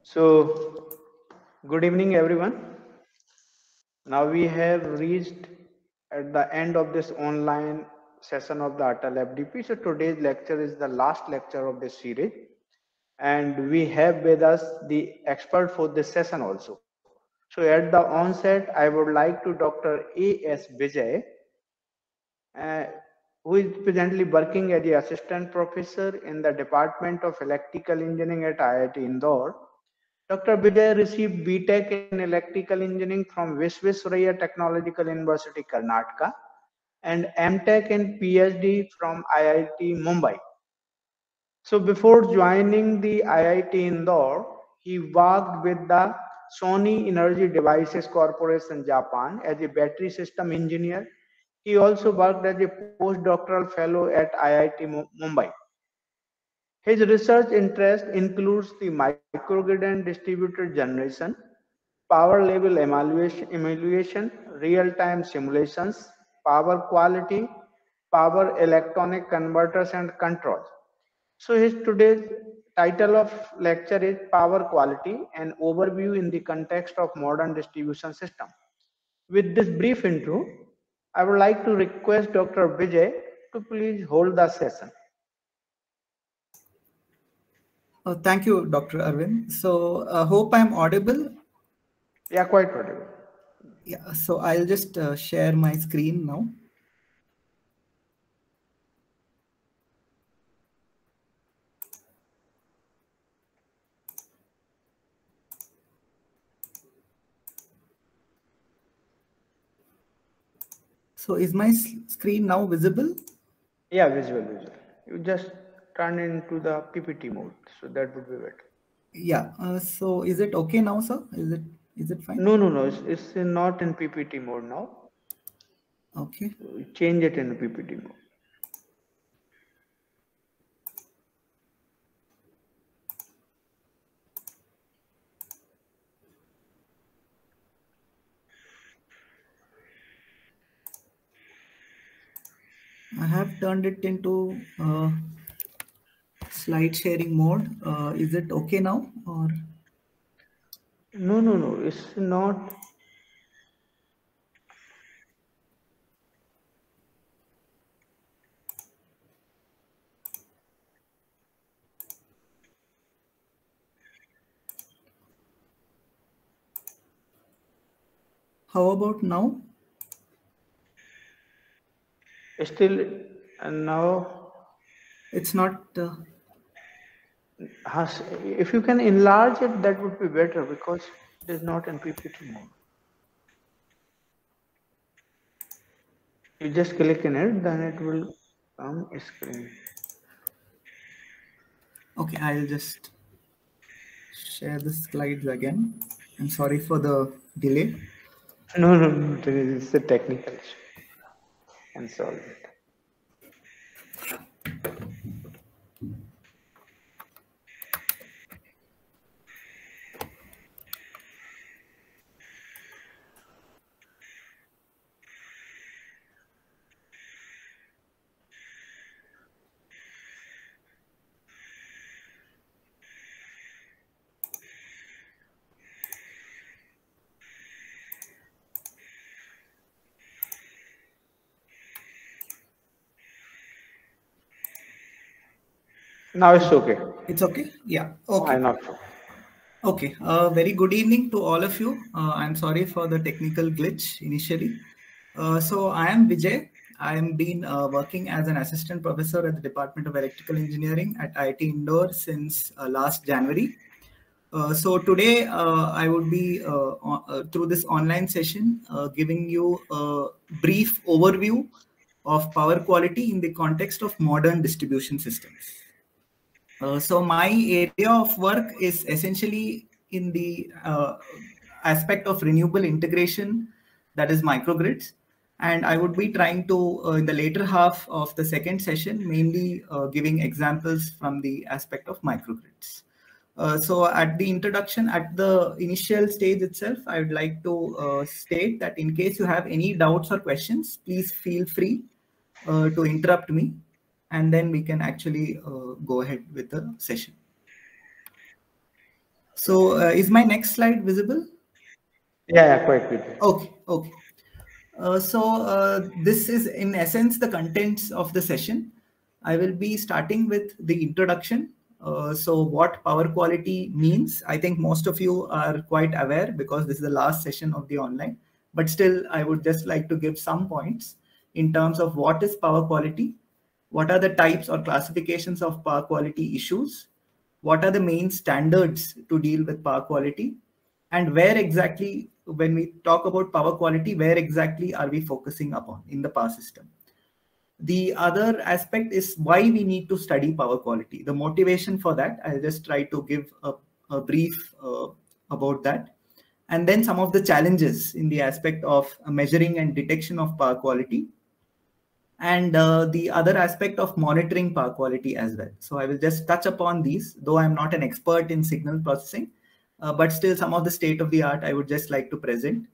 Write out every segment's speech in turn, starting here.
So, good evening, everyone. Now we have reached at the end of this online session of the ATAL FDP. So today's lecture is the last lecture of this series, and we have with us the expert for this session also. So at the onset, I would like to Dr. A.S. Vijay, uh, who is presently working as the assistant professor in the Department of Electrical Engineering at IIT Indore. Dr. Vijay received BTech in Electrical Engineering from Visvesvaraya Technological University, Karnataka, and MTech and PhD from IIT Mumbai. So before joining the IIT Indore, he worked with the Sony Energy Devices Corporation, Japan, as a battery system engineer. He also worked as a postdoctoral fellow at IIT Mumbai. His research interest includes the microgrid and distributed generation, power level evaluation, real-time simulations, power quality, power electronic converters and controls. So his today's title of lecture is Power Quality, an overview in the context of modern distribution system. With this brief intro, I would like to request Dr. Vijay to please hold the session. Thank you, Dr. Arvind. So, hope I'm audible. Yeah, quite audible. Yeah, so I'll just share my screen now. So is my screen now visible? Yeah, visual. You just turn into the PPT mode, so that would be better. Yeah. So is it okay now, sir? Is it fine? No. It's not in PPT mode now. Okay. So change it in PPT mode. I have turned it into slide sharing mode. Is it okay now or? No. It's not. How about now? Still, and now. It's not. If you can enlarge it, that would be better because it is not in PPT mode. You just click in it, then it will come screen. Okay, I'll just share the slides again. I'm sorry for the delay. No. It's a technical issue. And solve it. Now it's okay. It's okay? Yeah. Okay. I'm not sure. Okay. Very good evening to all of you. I'm sorry for the technical glitch initially. So I am Vijay. I am been working as an assistant professor at the Department of Electrical Engineering at IIT Indore since last January. So today I would be through this online session giving you a brief overview of power quality in the context of modern distribution systems. So my area of work is essentially in the aspect of renewable integration, that is microgrids. And I would be trying to, in the later half of the second session, mainly giving examples from the aspect of microgrids. So at the introduction, at the initial stage itself, I would like to state that in case you have any doubts or questions, please feel free to interrupt me, and then we can actually go ahead with the session. So is my next slide visible? Yeah, quite good. Okay, okay. This is in essence the contents of the session. I will be starting with the introduction. So what power quality means, I think most of you are quite aware because this is the last session of the online, but still I would just like to give some points in terms of what is power quality, what are the types or classifications of power quality issues, what are the main standards to deal with power quality, and where exactly, when we talk about power quality, where exactly are we focusing upon in the power system. The other aspect is why we need to study power quality, the motivation for that. I'll just try to give a brief about that. And then some of the challenges in the aspect of measuring and detection of power quality, and the other aspect of monitoring power quality as well. So I will just touch upon these, though I'm not an expert in signal processing, but still some of the state of the art I would just like to present.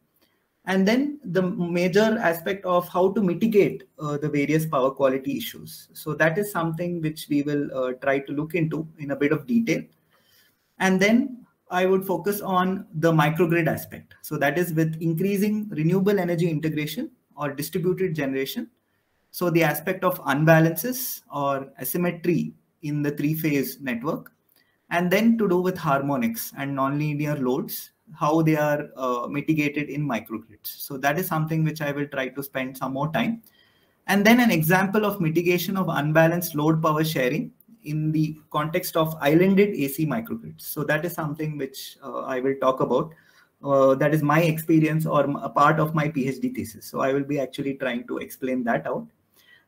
And then the major aspect of how to mitigate the various power quality issues. So that is something which we will try to look into in a bit of detail. And then I would focus on the microgrid aspect. So that is with increasing renewable energy integration or distributed generation. So the aspect of unbalances or asymmetry in the three-phase network, and then to do with harmonics and nonlinear loads, how they are mitigated in microgrids. So that is something which I will try to spend some more time. And then an example of mitigation of unbalanced load power sharing in the context of islanded AC microgrids. So that is something which I will talk about. That is my experience or a part of my PhD thesis. So I will be actually trying to explain that out.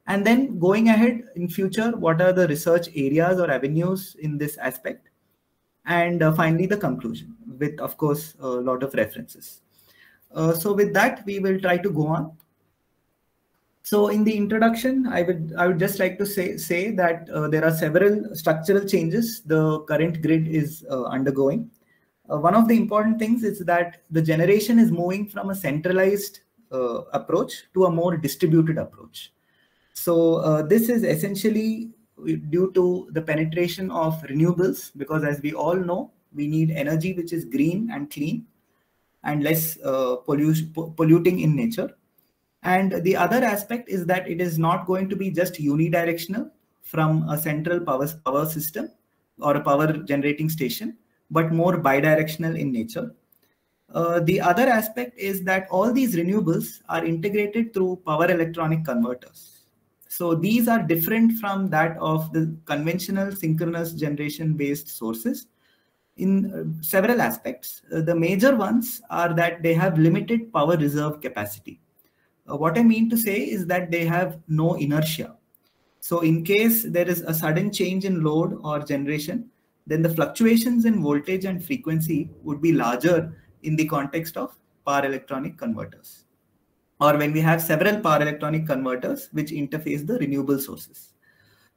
And then going ahead in future, what are the research areas or avenues in this aspect? And finally, the conclusion with, of course, a lot of references. So with that, we will try to go on. So in the introduction, I would just like to say that there are several structural changes the current grid is undergoing. One of the important things is that the generation is moving from a centralized approach to a more distributed approach. So this is essentially due to the penetration of renewables, because as we all know, we need energy which is green and clean and less polluting in nature. And the other aspect is that it is not going to be just unidirectional from a central power system or a power generating station, but more bidirectional in nature. The other aspect is that all these renewables are integrated through power electronic converters. So these are different from that of the conventional synchronous generation based sources in several aspects. The major ones are that they have limited power reserve capacity. What I mean to say is that they have no inertia. So in case there is a sudden change in load or generation, then the fluctuations in voltage and frequency would be larger in the context of power electronic converters, or when we have several power electronic converters which interface the renewable sources.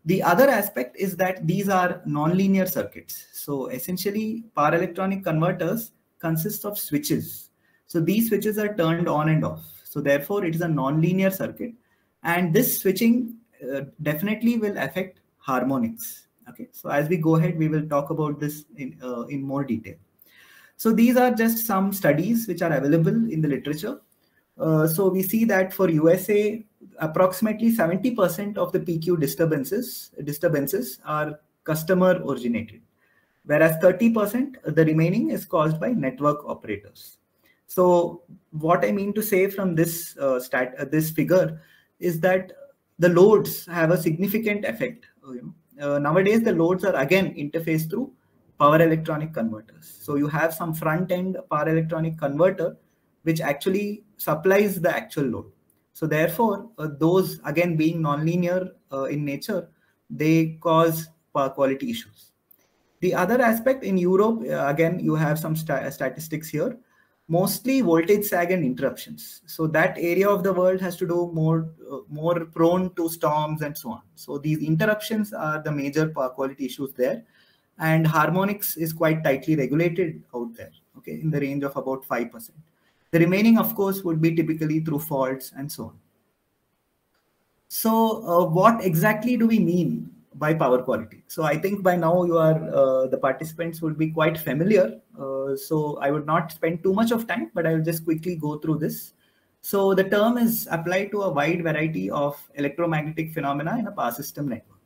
The other aspect is that these are nonlinear circuits. So essentially, power electronic converters consist of switches. So these switches are turned on and off. So therefore, it is a nonlinear circuit. And this switching definitely will affect harmonics. Okay. So as we go ahead, we will talk about this in more detail. So these are just some studies which are available in the literature. So we see that for USA, approximately 70% of the PQ disturbances are customer originated, whereas 30%, the remaining is caused by network operators. So what I mean to say from this this figure is that the loads have a significant effect. Nowadays, the loads are again interfaced through power electronic converters. So you have some front end power electronic converter which actually supplies the actual load. So therefore, those again being nonlinear in nature, they cause power quality issues. The other aspect in Europe, again, you have some statistics here, mostly voltage sag and interruptions. So that area of the world has to do more prone to storms and so on. So these interruptions are the major power quality issues there. And harmonics is quite tightly regulated out there, okay, in the range of about 5%. The remaining, of course, would be typically through faults and so on. So what exactly do we mean by power quality. So I think by now you are the participants would be quite familiar. So I would not spend too much of time, but I will just quickly go through this. So the term is applied to a wide variety of electromagnetic phenomena in a power system network.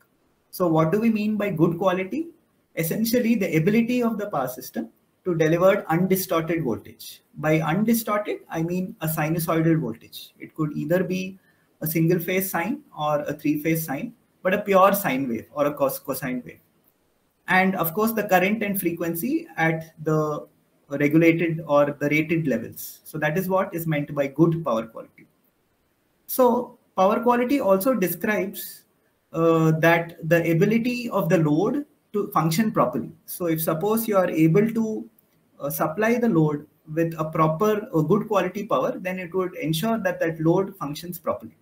So what do we mean by good quality? Essentially, the ability of the power system to deliver undistorted voltage. By undistorted, I mean a sinusoidal voltage. It could either be a single phase sine or a three phase sine, but a pure sine wave or a cosine wave. And of course, the current and frequency at the regulated or the rated levels. So that is what is meant by good power quality. So power quality also describes that the ability of the load to function properly. So if suppose you are able to supply the load with a proper good quality power, then it would ensure that that load functions properly.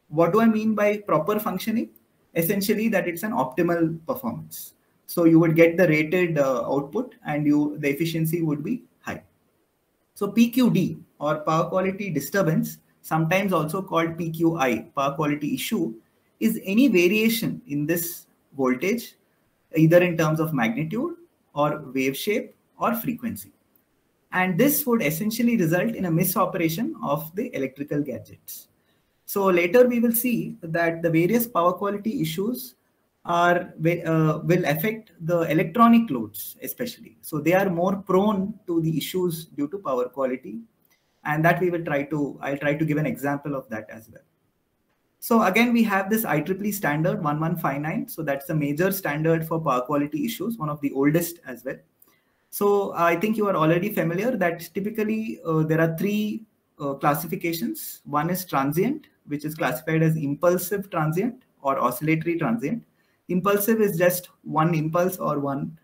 What do I mean by proper functioning? Essentially that it's an optimal performance. So you would get the rated output and the efficiency would be high. So PQD or power quality disturbance, sometimes also called PQI, power quality issue, is any variation in this voltage, either in terms of magnitude or wave shape or frequency. And this would essentially result in a misoperation of the electrical gadgets. So later we will see that the various power quality issues will affect the electronic loads especially. So they are more prone to the issues due to power quality, and that I'll try to give an example of that as well. So again, we have this IEEE standard 1159. So that's the major standard for power quality issues, one of the oldest as well. So I think you are already familiar that typically there are three classifications. One is transient, which is classified as impulsive transient or oscillatory transient. Impulsive is just one impulse or one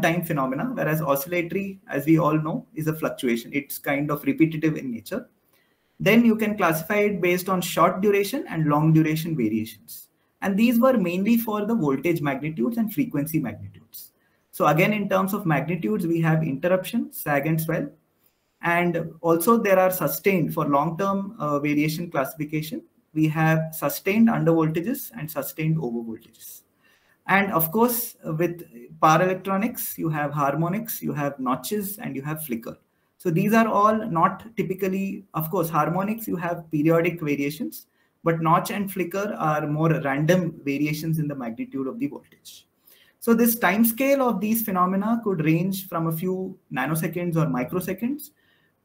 time phenomena, whereas oscillatory, as we all know, is a fluctuation. It's kind of repetitive in nature. Then you can classify it based on short duration and long duration variations. And these were mainly for the voltage magnitudes and frequency magnitudes. So again, in terms of magnitudes, we have interruption, sag and swell. And also there are sustained for long-term variation classification. We have sustained under voltages and sustained over voltages. And of course, with power electronics, you have harmonics, you have notches, and you have flicker. So these are all not typically, of course, harmonics, you have periodic variations, but notch and flicker are more random variations in the magnitude of the voltage. So this time scale of these phenomena could range from a few nanoseconds or microseconds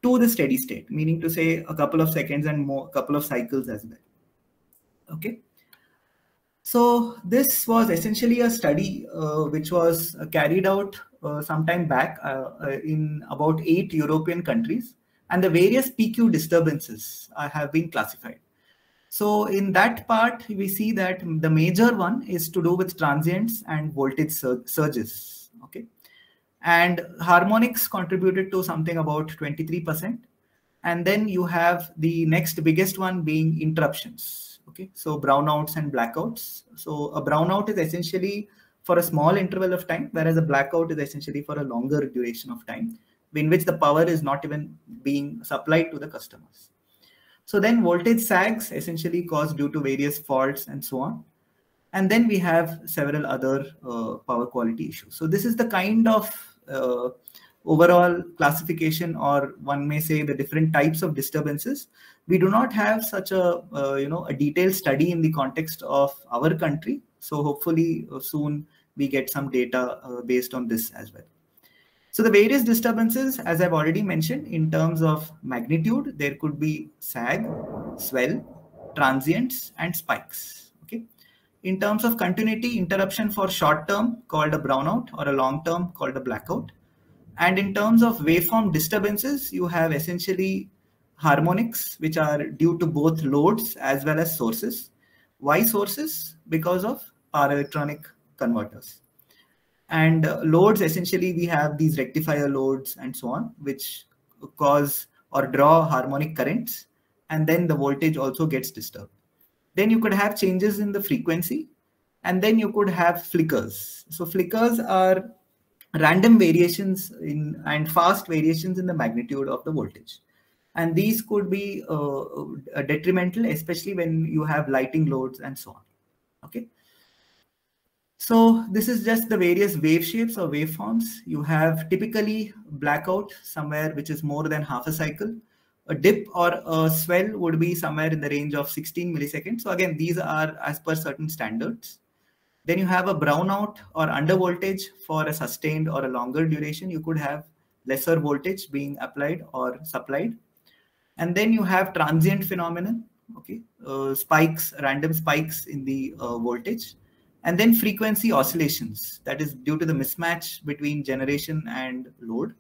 to the steady state, meaning to say a couple of seconds and more, couple of cycles as well. Okay. So this was essentially a study which was carried out some time back in about 8 European countries, and the various PQ disturbances have been classified. So in that part, we see that the major one is to do with transients and voltage surges. Okay, and harmonics contributed to something about 23%, and then you have the next biggest one being interruptions. Okay, so brownouts and blackouts. So a brownout is essentially for a small interval of time, whereas a blackout is essentially for a longer duration of time, in which the power is not even being supplied to the customers. So then voltage sags essentially caused due to various faults and so on. And then we have several other power quality issues. So this is the kind of overall classification, or one may say the different types of disturbances. We do not have such a a detailed study in the context of our country. So hopefully soon we get some data based on this as well. So the various disturbances, as I've already mentioned, in terms of magnitude, there could be sag, swell, transients, and spikes. Okay. In terms of continuity, interruption for short term called a brownout, or a long term called a blackout. And in terms of waveform disturbances, you have essentially harmonics, which are due to both loads as well as sources. Why sources? Because of power electronic converters. And loads, essentially, we have these rectifier loads and so on, which cause or draw harmonic currents, and then the voltage also gets disturbed. Then you could have changes in the frequency, and then you could have flickers. So flickers are random variations in and fast variations in the magnitude of the voltage. And these could be detrimental, especially when you have lighting loads and so on. Okay. So this is just the various wave shapes or waveforms. You have typically blackout somewhere which is more than half a cycle. A dip or a swell would be somewhere in the range of 16 milliseconds. So again, these are as per certain standards. Then you have a brownout or under voltage for a sustained or a longer duration. You could have lesser voltage being applied or supplied. And then you have transient phenomenon, okay, spikes, random spikes in the voltage, and then frequency oscillations, that is due to the mismatch between generation and load.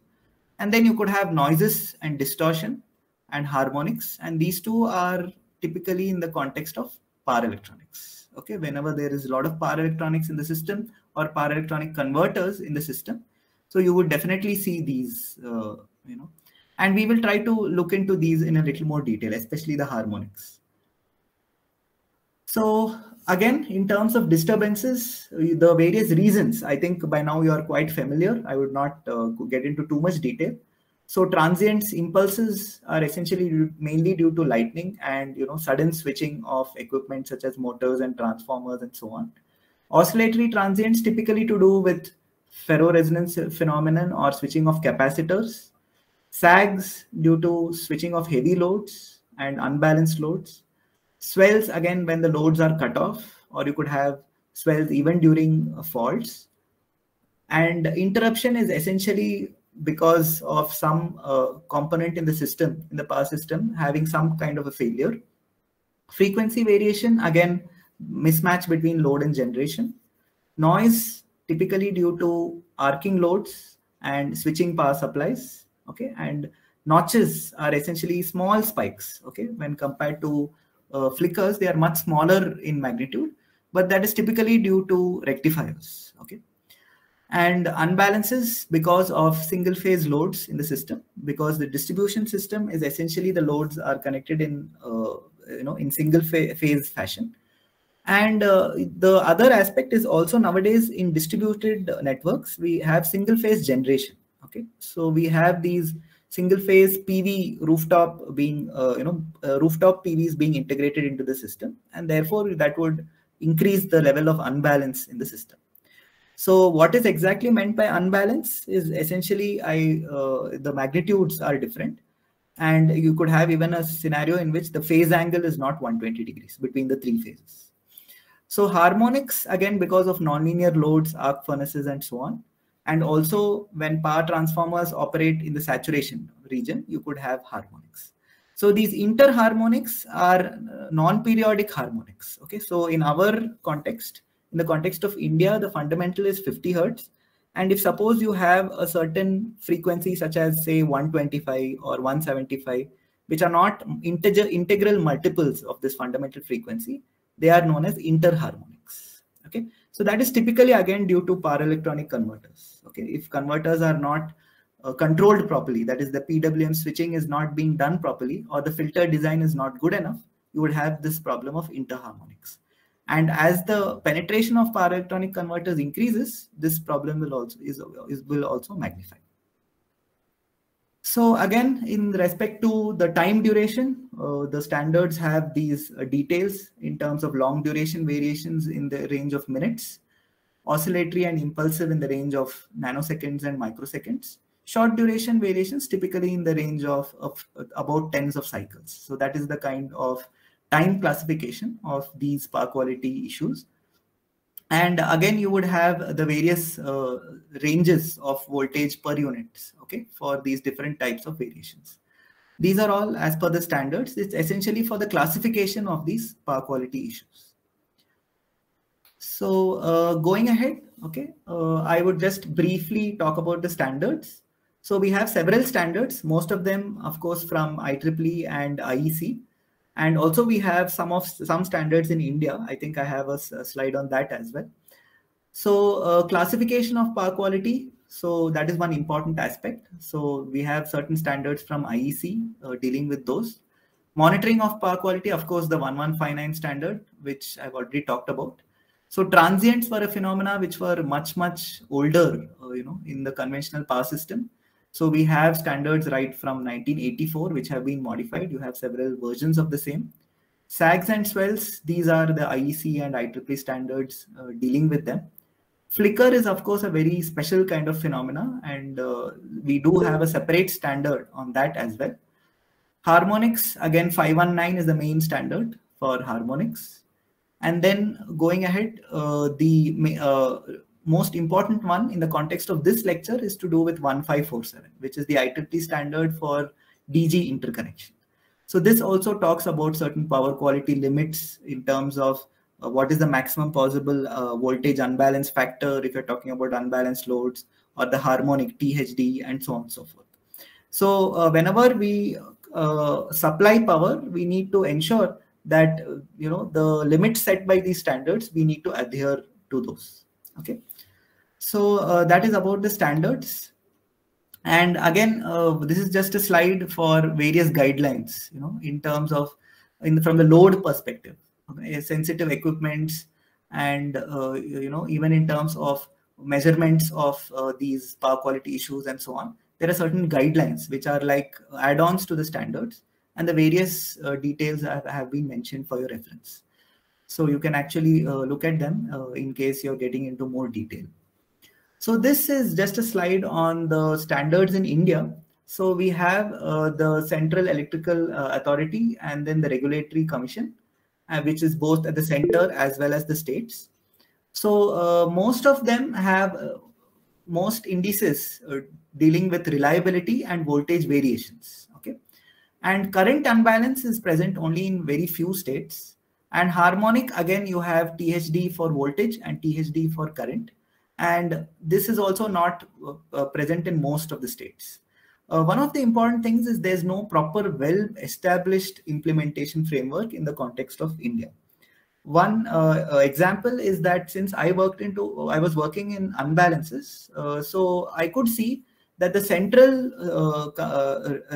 And then you could have noises and distortion and harmonics, and these two are typically in the context of power electronics. Okay, whenever there is a lot of power electronics in the system or power electronic converters in the system, so you would definitely see these, and we will try to look into these in a little more detail, especially the harmonics. So again, in terms of disturbances, the various reasons, I think by now you are quite familiar. I would not get into too much detail. So transients, impulses are essentially mainly due to lightning and sudden switching of equipment such as motors and transformers and so on. Oscillatory transients typically to do with ferroresonance phenomenon or switching of capacitors. Sags due to switching of heavy loads and unbalanced loads. Swells again when the loads are cut off, or you could have swells even during faults. And interruption is essentially because of some component in the system, in the power system, having some kind of a failure. Frequency variation, again, mismatch between load and generation. Noise, typically due to arcing loads and switching power supplies. Okay, and notches are essentially small spikes. Okay, when compared to flickers, they are much smaller in magnitude, but that is typically due to rectifiers. Okay, and unbalances because of single phase loads in the system, because the distribution system is essentially the loads are connected in in single phase fashion. And the other aspect is also nowadays in distributed networks, we have single phase generation. Okay, so we have these single phase PV rooftop being, rooftop PVs being integrated into the system, and therefore that would increase the level of unbalance in the system. So what is exactly meant by unbalance is essentially the magnitudes are different, and you could have even a scenario in which the phase angle is not 120 degrees between the three phases. So harmonics, again, because of nonlinear loads, arc furnaces, and so on. And also when power transformers operate in the saturation region, you could have harmonics. So these interharmonics are non-periodic harmonics. Okay, so in our context, in the context of India, the fundamental is 50 hertz. And if suppose you have a certain frequency such as say 125 or 175, which are not integral multiples of this fundamental frequency, they are known as interharmonics. Okay, so that is typically again due to power electronic converters. Okay, if converters are not controlled properly, that is the PWM switching is not being done properly, or the filter design is not good enough, you would have this problem of interharmonics. And as the penetration of power electronic converters increases, this problem will also magnify. So again, in respect to the time duration, the standards have these details in terms of long duration variations in the range of minutes, oscillatory and impulsive in the range of nanoseconds and microseconds, short duration variations typically in the range of about tens of cycles. So that is the kind of time classification of these power quality issues. And again, you would have the various ranges of voltage per unit, okay, for these different types of variations. These are all as per the standards. It's essentially for the classification of these power quality issues. So going ahead, okay, I would just briefly talk about the standards. So we have several standards, most of them, of course, from IEEE and IEC. And also we have some standards in India. I think I have a slide on that as well. So classification of power quality. So that is one important aspect. So we have certain standards from IEC dealing with those. Monitoring of power quality, of course, the 1159 standard, which I've already talked about. So transients were a phenomena which were much, much older, in the conventional power system. So we have standards right from 1984, which have been modified. You have several versions of the same. Sags and swells, these are the IEC and IEEE standards dealing with them. Flicker is, of course, a very special kind of phenomena, and we do have a separate standard on that as well. Harmonics, again, 519 is the main standard for harmonics. And then going ahead, the most important one in the context of this lecture is to do with 1547, which is the IEEE standard for DG interconnection. So this also talks about certain power quality limits in terms of what is the maximum possible voltage unbalance factor if you're talking about unbalanced loads, or the harmonic THD, and so on and so forth. So whenever we supply power, we need to ensure that the limits set by these standards, we need to adhere to those. Okay, so that is about the standards. And again, this is just a slide for various guidelines, in terms of from the load perspective, okay, sensitive equipments, and even in terms of measurements of these power quality issues and so on. There are certain guidelines which are like add-ons to the standards, and the various details have been mentioned for your reference. So you can actually look at them in case you're getting into more detail. So this is just a slide on the standards in India. So we have the Central Electrical Authority and then the Regulatory Commission, which is both at the center as well as the states. So most of them have most indices dealing with reliability and voltage variations. Okay, and current unbalance is present only in very few states. And harmonic, again, you have THD for voltage and THD for current. And this is also not present in most of the states. One of the important things is there's no proper well-established implementation framework in the context of India. One example is that since I was working in unbalances, so I could see that the Central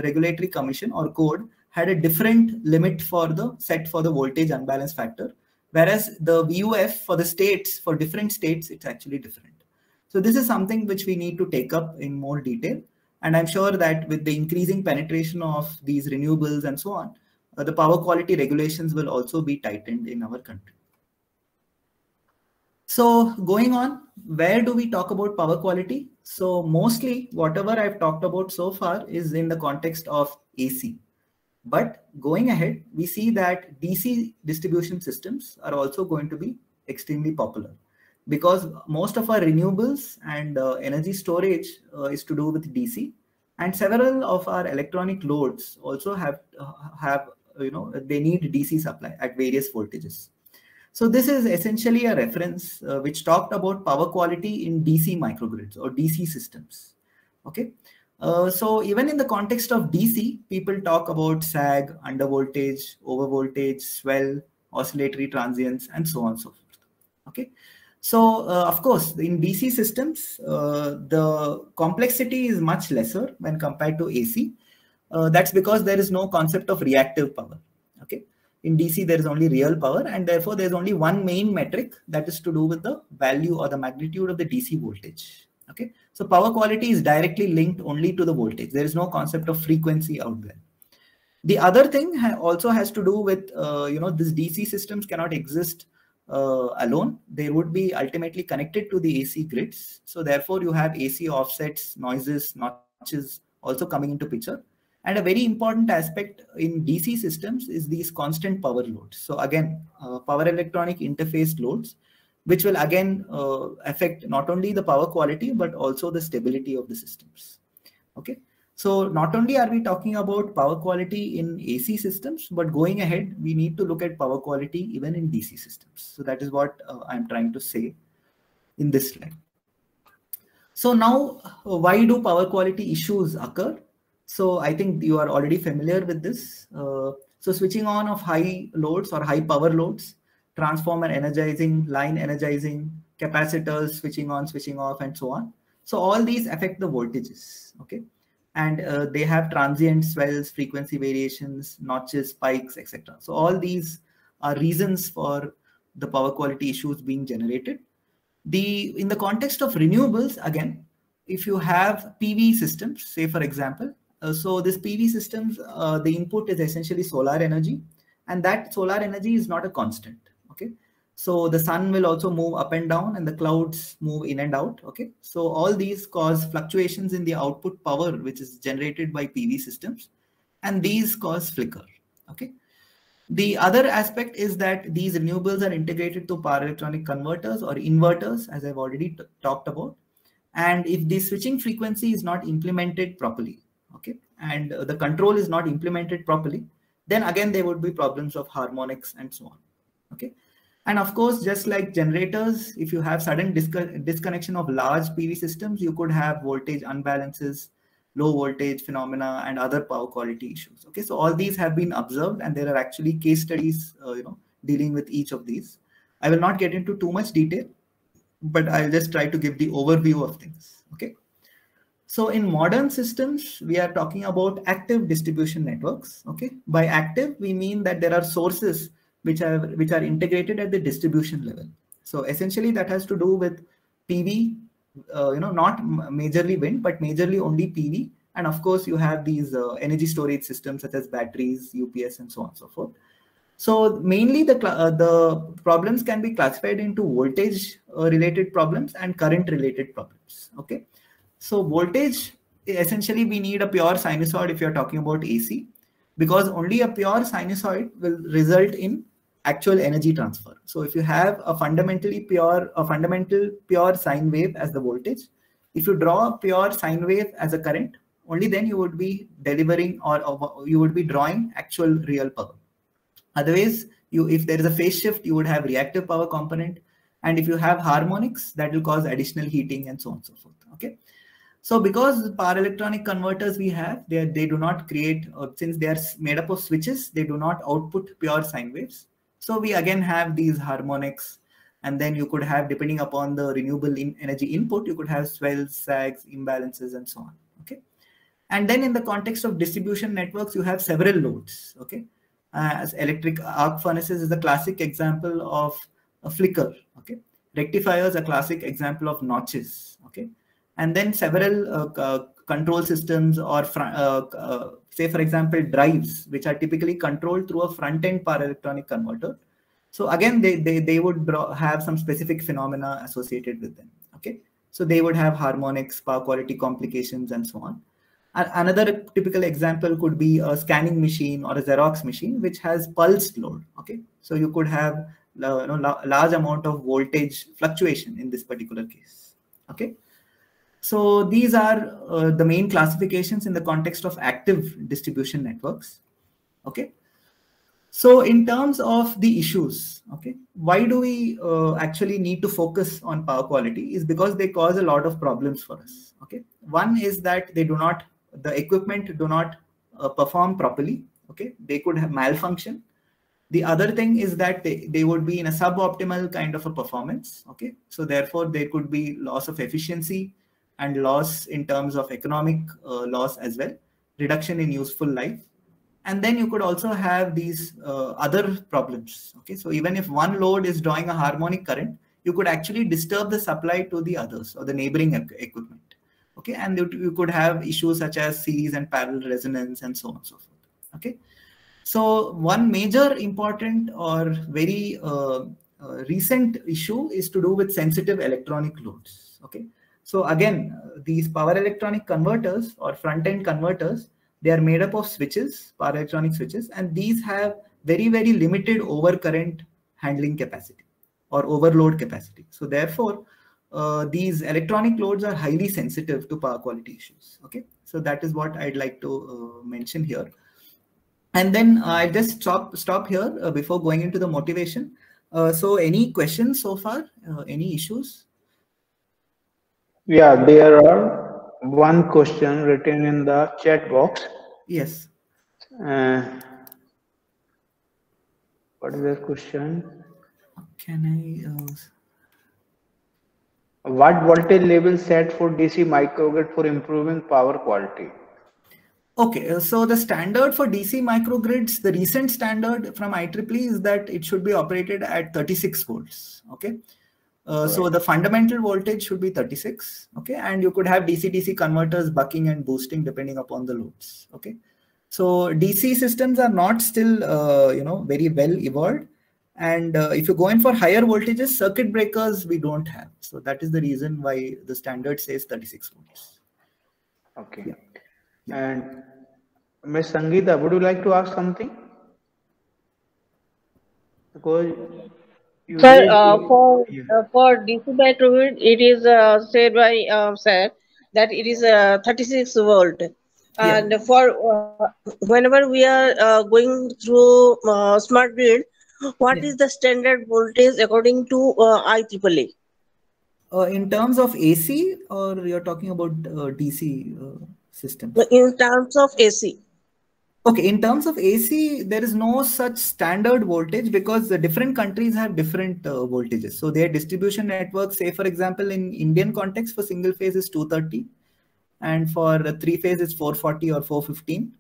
Regulatory Commission or code had a different limit for the voltage unbalance factor, whereas the VUF for the states, for different states, it's actually different. So this is something which we need to take up in more detail. And I'm sure that with the increasing penetration of these renewables and so on, the power quality regulations will also be tightened in our country. So going on, where do we talk about power quality? So mostly whatever I've talked about so far is in the context of AC. But going ahead, we see that DC distribution systems are also going to be extremely popular, because most of our renewables and energy storage is to do with DC, and several of our electronic loads also have they need DC supply at various voltages. So this is essentially a reference which talked about power quality in DC microgrids or DC systems. Okay. So even in the context of DC, people talk about sag, undervoltage, overvoltage, swell, oscillatory transients, and so on and so forth. Okay. So of course, in DC systems, the complexity is much lesser when compared to AC. That's because there is no concept of reactive power. Okay. In DC, there is only real power, and therefore there's only one main metric, that is to do with the value or the magnitude of the DC voltage. Okay, so power quality is directly linked only to the voltage. There is no concept of frequency out there. The other thing also has to do with these DC systems cannot exist alone. They would be ultimately connected to the AC grids. So therefore you have AC offsets, noises, notches also coming into picture. And a very important aspect in DC systems is these constant power loads. So again, power electronic interface loads, which will again affect not only the power quality, but also the stability of the systems. Okay. So not only are we talking about power quality in AC systems, but going ahead, we need to look at power quality even in DC systems. So that is what I'm trying to say in this slide. So now, why do power quality issues occur? So I think you are already familiar with this. So switching on of high loads or high power loads, transformer energizing, line energizing, capacitors switching on, switching off, and so on. So all these affect the voltages, okay? And they have transient swells, frequency variations, notches, spikes, etc. So all these are reasons for the power quality issues being generated. In the context of renewables, again, if you have PV systems, say for example, so this PV systems, the input is essentially solar energy, and that solar energy is not a constant. Okay, So the sun will also move up and down and the clouds move in and out. Okay. So all these cause fluctuations in the output power, which is generated by PV systems, and these cause flicker. Okay. The other aspect is that these renewables are integrated to power electronic converters or inverters, as I've already talked about. And if the switching frequency is not implemented properly, okay, and the control is not implemented properly, then again there would be problems of harmonics and so on. Okay. And of course, just like generators, if you have sudden disconnection of large PV systems, you could have voltage unbalances, low voltage phenomena, and other power quality issues. Okay, so all these have been observed, and there are actually case studies, dealing with each of these. I will not get into too much detail, but I'll just try to give the overview of things. Okay. So in modern systems, we are talking about active distribution networks. Okay. By active, we mean that there are sources which are integrated at the distribution level. So essentially that has to do with PV, not majorly wind, but majorly only PV. And of course, you have these energy storage systems such as batteries, UPS, and so on and so forth. So mainly the problems can be classified into voltage related problems and current related problems. Okay. So voltage, essentially we need a pure sinusoid if you're talking about AC, because only a pure sinusoid will result in actual energy transfer. So if you have a fundamental pure sine wave as the voltage, if you draw a pure sine wave as a current, only then you would be delivering or you would be drawing actual real power. Otherwise, if there is a phase shift, you would have reactive power component. And if you have harmonics, that will cause additional heating and so on and so forth. Okay. So because power electronic converters we have, they do not create, since they are made up of switches, they do not output pure sine waves. So we again have these harmonics, and then you could have, depending upon the renewable energy input, you could have swells, sags, imbalances, and so on. Okay. And then in the context of distribution networks, you have several loads. Okay. As electric arc furnaces is a classic example of a flicker. Okay. Rectifiers, a classic example of notches. Okay. And then several control systems or say, for example, drives, which are typically controlled through a front-end power electronic converter. So again, they would have some specific phenomena associated with them. Okay. So they would have harmonics, power quality complications, and so on. Another typical example could be a scanning machine or a Xerox machine, which has pulsed load. Okay. So you could have large amount of voltage fluctuation in this particular case. Okay. So these are the main classifications in the context of active distribution networks. Okay. So in terms of the issues, okay, why do we actually need to focus on power quality is because they cause a lot of problems for us. Okay. One is that the equipment do not perform properly. Okay. They could have malfunction. The other thing is that they would be in a suboptimal kind of a performance. Okay. So therefore there could be loss of efficiency and loss in terms of economic loss as well, reduction in useful life. And then you could also have these other problems. Okay. So even if one load is drawing a harmonic current, you could actually disturb the supply to the others or the neighboring equipment. Okay. And you could have issues such as series and parallel resonance and so on and so forth. Okay. So one major important or very recent issue is to do with sensitive electronic loads. Okay. So again, these power electronic converters or front-end converters, they are made up of switches, power electronic switches, and these have very, very limited overcurrent handling capacity or overload capacity. So therefore, these electronic loads are highly sensitive to power quality issues. Okay. So that is what I'd like to mention here. And then I'll just stop here before going into the motivation. So any questions so far? Any issues? Yeah, there are one question written in the chat box. Yes. What is the question? Can I? What voltage level set for DC microgrid for improving power quality? Okay, so the standard for DC microgrids, the recent standard from IEEE is that it should be operated at 36 volts. Okay. So the fundamental voltage should be 36. Okay. And you could have DC-DC converters bucking and boosting depending upon the loads. Okay. So DC systems are not still, very well evolved. And if you go in for higher voltages, circuit breakers we don't have. So that is the reason why the standard says 36 volts. Okay. Yeah. And Ms. Sangeeta, would you like to ask something? Because you Sir, raised. Yeah. for DC by 2 it is said by sir that it is 36 volt, Yeah. and for whenever we are going through smart grid, what Yeah. is the standard voltage according to IEEE? In terms of AC, or you're talking about DC systems? In terms of AC. Okay, in terms of AC, there is no such standard voltage because the different countries have different voltages. So their distribution network, say for example, in Indian context for single phase is 230, and for three phase is 440 or 415.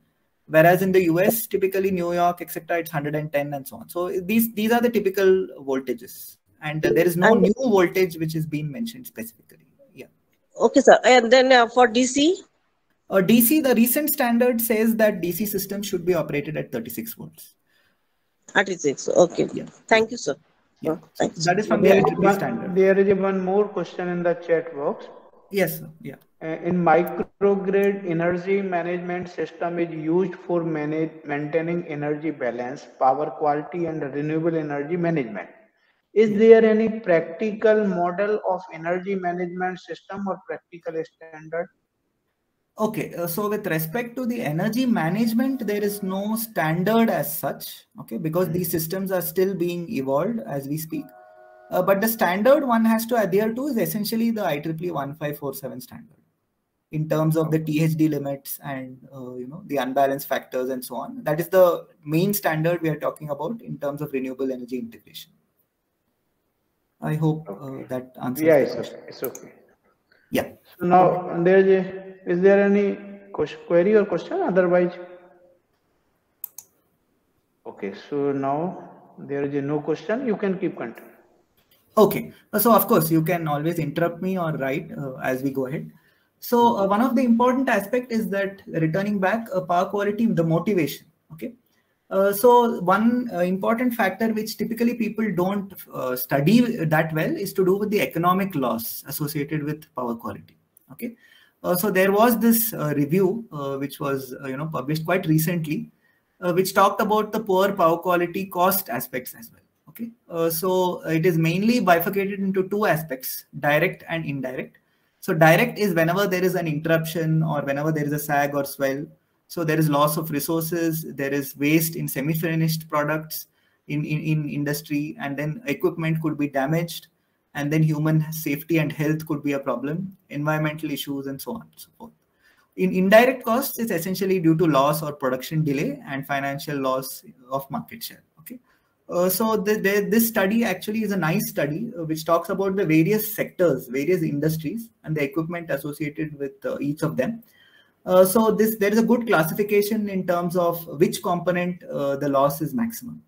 Whereas in the US, typically New York, etc., it's 110 and so on. So these are the typical voltages, and there is no And new voltage which is being mentioned specifically. Yeah. okay, sir. And then for DC, DC, the recent standard says that DC systems should be operated at 36 volts. 36. Okay. Yeah. Thank you, sir. Yeah. So Thanks. that is from the There is IEEE standard. there is one more question in the chat box. Yes, sir. Yeah. In microgrid, energy management system is used for maintaining energy balance, power quality, and renewable energy management. Is there any practical model of energy management system or practical standard? Okay, so with respect to the energy management, there is no standard as such, okay, because these systems are still being evolved as we speak. But the standard one has to adhere to is essentially the IEEE 1547 standard in terms of the THD limits and the unbalanced factors and so on. That is the main standard we are talking about in terms of renewable energy integration. I hope that answers the question. It's okay. Yeah. So now is there any query or question? Otherwise, okay. So now there is no question. You can keep continuing. Okay. So of course you can always interrupt me or write as we go ahead. So one of the important aspect is that returning back power quality, the motivation. Okay. So one important factor which typically people don't study that well is to do with the economic loss associated with power quality. Okay. So there was this review which was published quite recently, which talked about the poor power quality cost aspects as well. Okay. So it is mainly bifurcated into two aspects: direct and indirect. So direct is whenever there is an interruption or whenever there is a sag or swell. So there is loss of resources, there is waste in semi-finished products in industry, and then equipment could be damaged, and then human safety and health could be a problem, environmental issues, and so on and so forth. In indirect costs, it's essentially due to loss or production delay and financial loss of market share. Okay. So this study actually is a nice study which talks about the various sectors, various industries, and the equipment associated with each of them. So there is a good classification in terms of which component the loss is maximum.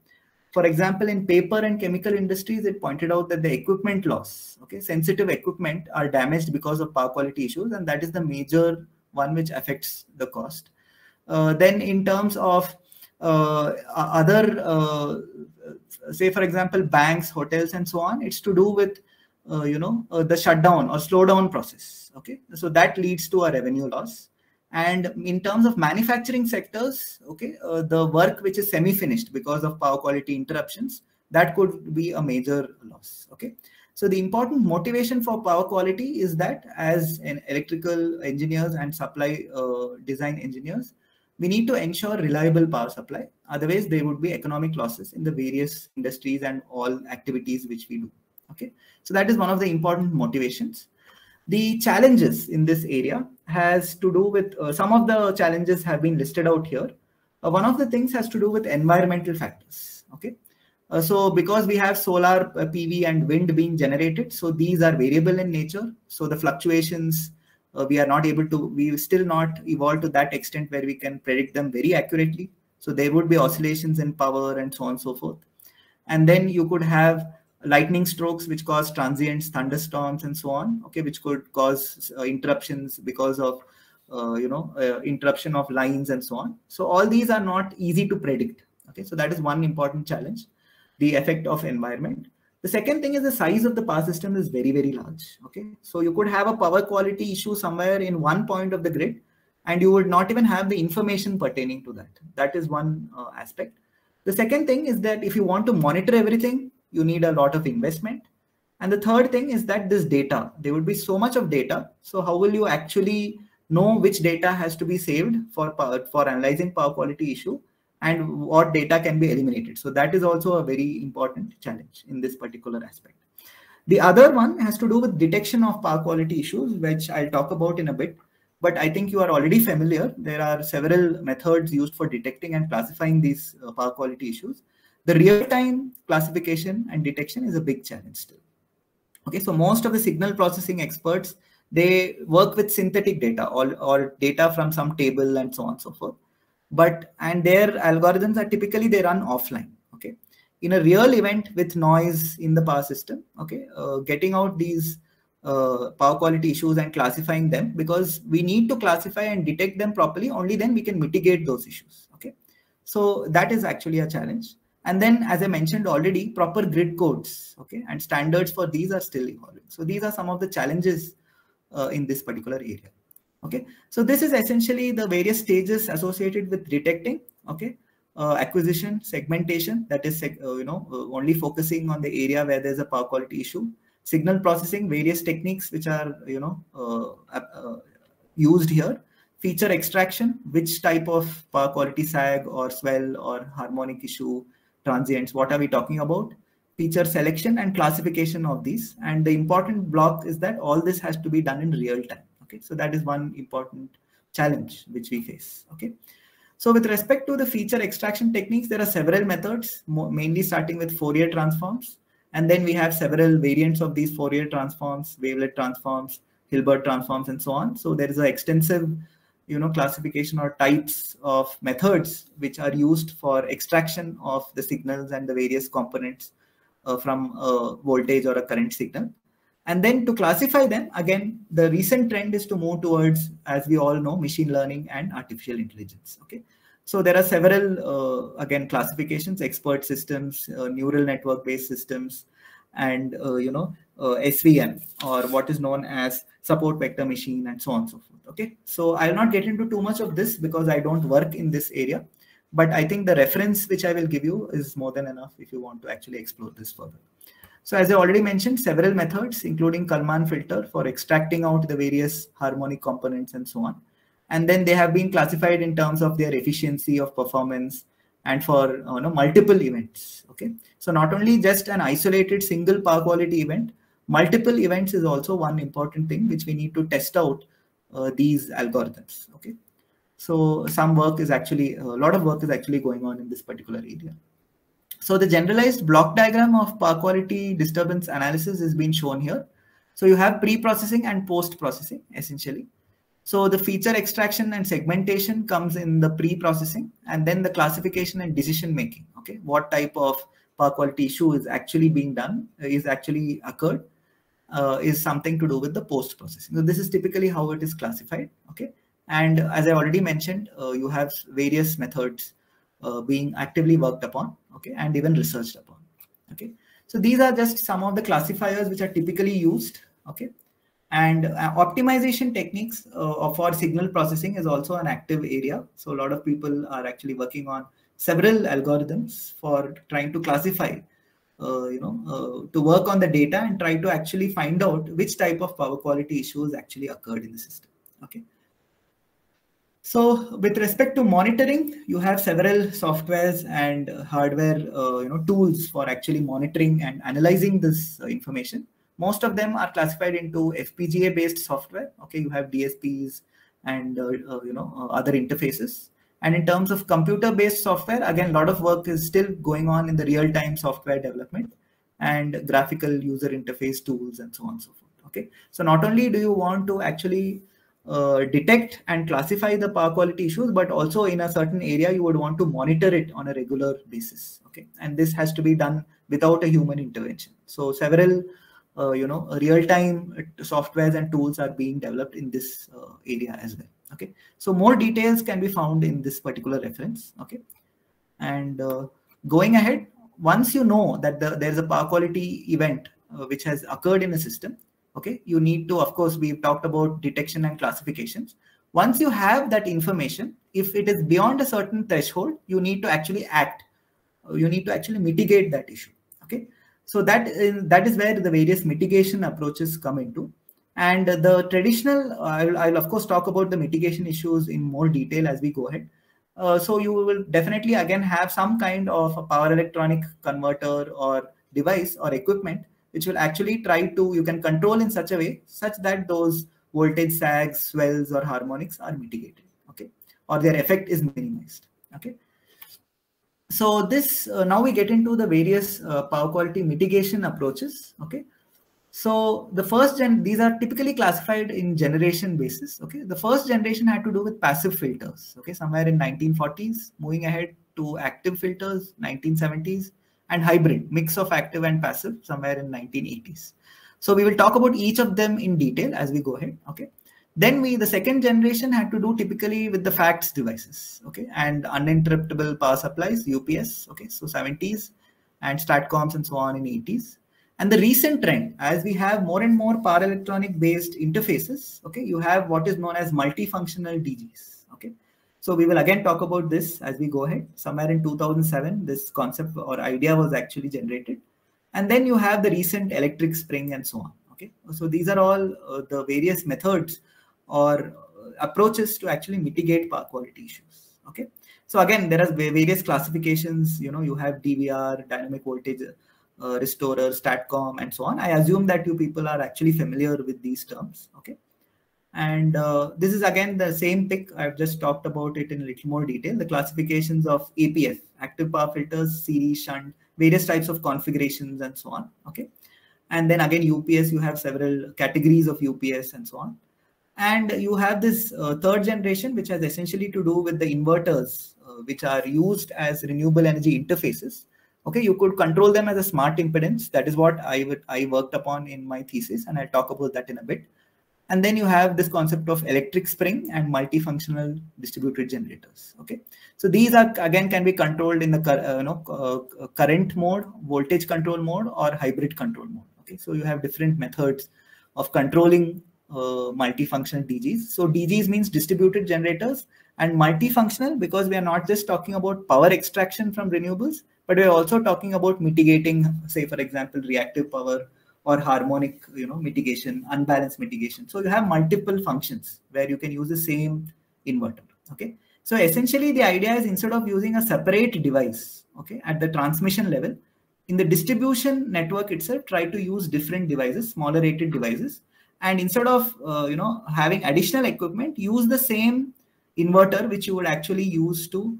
For example, in paper and chemical industries, it pointed out that the equipment loss, okay, sensitive equipment are damaged because of power quality issues, and that is the major one which affects the cost. Then in terms of other, say for example, banks, hotels, and so on, it's to do with the shutdown or slowdown process. Okay, so that leads to a revenue loss. And in terms of manufacturing sectors, okay, the work which is semi-finished because of power quality interruptions, that could be a major loss. Okay, so the important motivation for power quality is that as an electrical engineers and supply design engineers, we need to ensure reliable power supply. Otherwise, there would be economic losses in the various industries and all activities which we do. Okay, so that is one of the important motivations. The challenges in this area has to do with some of the challenges have been listed out here. One of the things has to do with environmental factors. Okay, so because we have solar PV and wind being generated, so these are variable in nature. So the fluctuations we are not able to, we will still not evolve to that extent where we can predict them very accurately. So there would be oscillations in power and so on and so forth. And then you could have lightning strokes which cause transients, thunderstorms, and so on. Okay, which could cause interruptions because of interruption of lines and so on. So all these are not easy to predict. Okay, so that is one important challenge. the effect of environment. The second thing is the size of the power system is very, very large. Okay, so you could have a power quality issue somewhere in one point of the grid, and you would not even have the information pertaining to that. That is one aspect. The second thing is that if you want to monitor everything, you need a lot of investment. And the third thing is that this data, there would be so much of data. So how will you actually know which data has to be saved for analyzing power quality issue, and what data can be eliminated? So that is also a very important challenge in this particular aspect. The other one has to do with detection of power quality issues, which I'll talk about in a bit. But I think you are already familiar. There are several methods used for detecting and classifying these power quality issues. The real-time classification and detection is a big challenge still. Okay, so most of the signal processing experts, they work with synthetic data or data from some table and so on and so forth. And their algorithms are typically, they run offline. Okay, in a real event with noise in the power system, okay, getting out these power quality issues and classifying them, because we need to classify and detect them properly, only then we can mitigate those issues. Okay, so that is actually a challenge. And then, as I mentioned already, proper grid codes, okay, and standards for these are still evolving. So these are some of the challenges in this particular area. Okay, so this is essentially the various stages associated with detecting. Okay, acquisition, segmentation, that is only focusing on the area where there's a power quality issue. Signal processing, various techniques which are used here. Feature extraction, which type of power quality sag or swell or harmonic issue, transients, what are we talking about? Feature selection and classification of these. And the important block is that all this has to be done in real time. Okay, so that is one important challenge which we face. Okay, so with respect to the feature extraction techniques, there are several methods, mainly starting with Fourier transforms. And then we have several variants of these Fourier transforms, wavelet transforms, Hilbert transforms, and so on. So there is an extensive classification or types of methods which are used for extraction of the signals and the various components from a voltage or a current signal. And then to classify them, again, the recent trend is to move towards, as we all know, machine learning and artificial intelligence. Okay, so there are several, again, classifications, expert systems, neural network based systems, and SVM, or what is known as support vector machine, and so on and so forth. Okay, so I'll not get into too much of this because I don't work in this area, but I think the reference which I will give you is more than enough if you want to actually explore this further. So as I already mentioned, several methods, including Kalman filter for extracting out the various harmonic components and so on. And then they have been classified in terms of their efficiency of performance and for multiple events. Okay, so not only just an isolated single power quality event, multiple events is also one important thing which we need to test out these algorithms. Okay, so some work is actually, a lot of work is actually going on in this particular area. So the generalized block diagram of power quality disturbance analysis is being shown here. So you have pre-processing and post-processing essentially. So the feature extraction and segmentation comes in the pre-processing, and then the classification and decision making. Okay, what type of power quality issue is actually being done, is actually occurred, is something to do with the post-processing. So this is typically how it is classified. Okay, and as I already mentioned, you have various methods being actively worked upon, okay, and even researched upon. Okay, so these are just some of the classifiers which are typically used. Okay, and optimization techniques for signal processing is also an active area. So a lot of people are actually working on several algorithms for trying to classify, to work on the data and try to actually find out which type of power quality issues actually occurred in the system. Okay. So with respect to monitoring, you have several softwares and hardware tools for actually monitoring and analyzing this information. Most of them are classified into FPGA based software. Okay, you have DSPs and other interfaces. And in terms of computer based software, again, a lot of work is still going on in the real time software development and graphical user interface tools and so on and so forth. Okay, so not only do you want to actually detect and classify the power quality issues, but also in a certain area you would want to monitor it on a regular basis. Okay, and this has to be done without a human intervention. So several real-time softwares and tools are being developed in this area as well. Okay, so more details can be found in this particular reference. Okay, and going ahead, once you know that there's a power quality event which has occurred in a system, okay, you need to, of course, we've talked about detection and classifications. Once you have that information, if it is beyond a certain threshold, you need to actually act. You need to actually mitigate that issue. Okay, so that is where the various mitigation approaches come into. And the traditional, I'll of course talk about the mitigation issues in more detail as we go ahead. So you will definitely again have some kind of a power electronic converter or device or equipment which will actually try to, you can control in such a way such that those voltage sags, swells or harmonics are mitigated, okay, or their effect is minimized. Okay, so this now we get into the various power quality mitigation approaches. Okay, so the first these are typically classified in generation basis. Okay, the first generation had to do with passive filters. Okay, somewhere in 1940s, moving ahead to active filters, 1970s, and hybrid mix of active and passive somewhere in 1980s. So we will talk about each of them in detail as we go ahead. Okay, then the second generation had to do typically with the FACTS devices. Okay, and uninterruptible power supplies, UPS. Okay, so 70s, and STATCOMs and so on in 80s. And the recent trend, as we have more and more power electronic based interfaces, okay, you have what is known as multifunctional DGs. Okay, so we will again talk about this as we go ahead. Somewhere in 2007, this concept or idea was actually generated. And then you have the recent electric spring and so on. Okay, so these are all the various methods or approaches to actually mitigate power quality issues. Okay, so again, there are various classifications. You know, you have DVR, dynamic voltage restorer, STATCOM, and so on. I assume that you people are actually familiar with these terms. Okay, and this is again the same pick. I've just talked about it in a little more detail. The classifications of APF, active power filters, series, shunt, various types of configurations, and so on. Okay, and then again UPS, you have several categories of UPS and so on. And you have this third generation, which has essentially to do with the inverters, which are used as renewable energy interfaces. Okay, you could control them as a smart impedance. That is what I worked upon in my thesis, and I'll talk about that in a bit. And then you have this concept of electric spring and multifunctional distributed generators. Okay, so these are again can be controlled in the current mode, voltage control mode, or hybrid control mode. Okay, so you have different methods of controlling multifunctional DGs. So DGs means distributed generators, and multifunctional because we are not just talking about power extraction from renewables, but we're also talking about mitigating, say for example, reactive power or harmonic, mitigation, unbalanced mitigation. So you have multiple functions where you can use the same inverter. Okay, so essentially the idea is instead of using a separate device, okay, at the transmission level, in the distribution network itself, try to use different devices, smaller rated devices. And instead of having additional equipment, use the same inverter which you would actually use to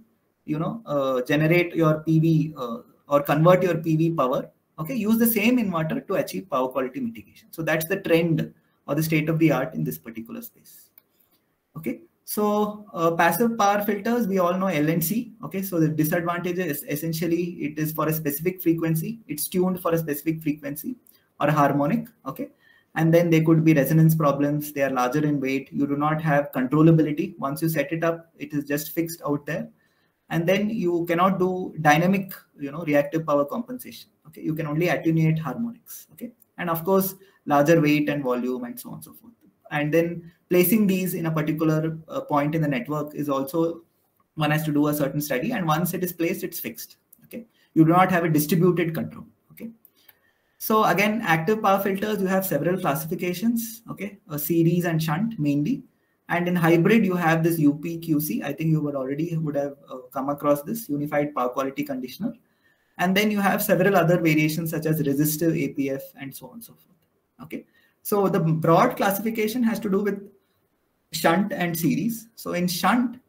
generate your PV or convert your PV power. Okay, use the same inverter to achieve power quality mitigation. So that's the trend or the state of the art in this particular space. Okay, so passive power filters, we all know L and C. Okay, so the disadvantage is essentially it is for a specific frequency. It's tuned for a specific frequency or a harmonic. Okay. And then there could be resonance problems. They are larger in weight. You do not have controllability. Once you set it up, it is just fixed out there. And then you cannot do dynamic, reactive power compensation. Okay, you can only attenuate harmonics. Okay, and of course, larger weight and volume and so on and so forth. And then placing these in a particular point in the network is also, one has to do a certain study. And once it is placed, it's fixed. Okay, you do not have a distributed control. Okay. So again, active power filters, you have several classifications, okay, a series and shunt mainly. And in hybrid, you have this UPQC. I think you would have come across this unified power quality conditioner. And then you have several other variations such as resistive APF and so on and so forth. Okay, so the broad classification has to do with shunt and series. So in shunt,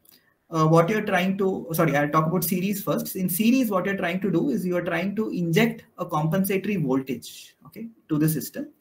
what you're trying to, I'll talk about series first. In series, what you're trying to do is you're trying to inject a compensatory voltage, okay, to the system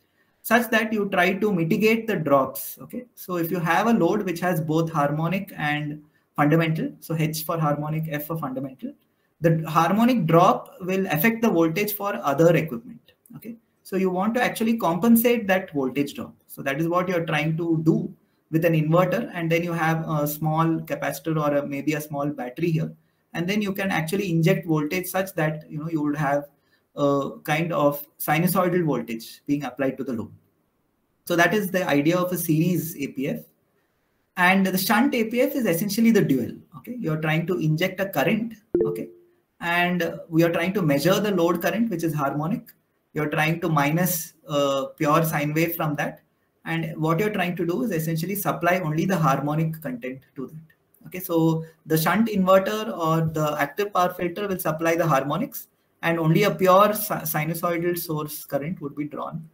such that you try to mitigate the drops. Okay, so if you have a load which has both harmonic and fundamental, so H for harmonic, F for fundamental, the harmonic drop will affect the voltage for other equipment. Okay, so you want to actually compensate that voltage drop. So that is what you're trying to do with an inverter, and then you have a small capacitor or maybe a small battery here, and then you can actually inject voltage such that you would have a kind of sinusoidal voltage being applied to the load. So that is the idea of a series APF. And the shunt APF is essentially the dual. Okay, you're trying to inject a current. Okay, and we are trying to measure the load current, which is harmonic. You're trying to minus pure sine wave from that, and what you're trying to do is essentially supply only the harmonic content to that. Okay, so the shunt inverter or the active power filter will supply the harmonics, and only a pure sinusoidal source current would be drawn,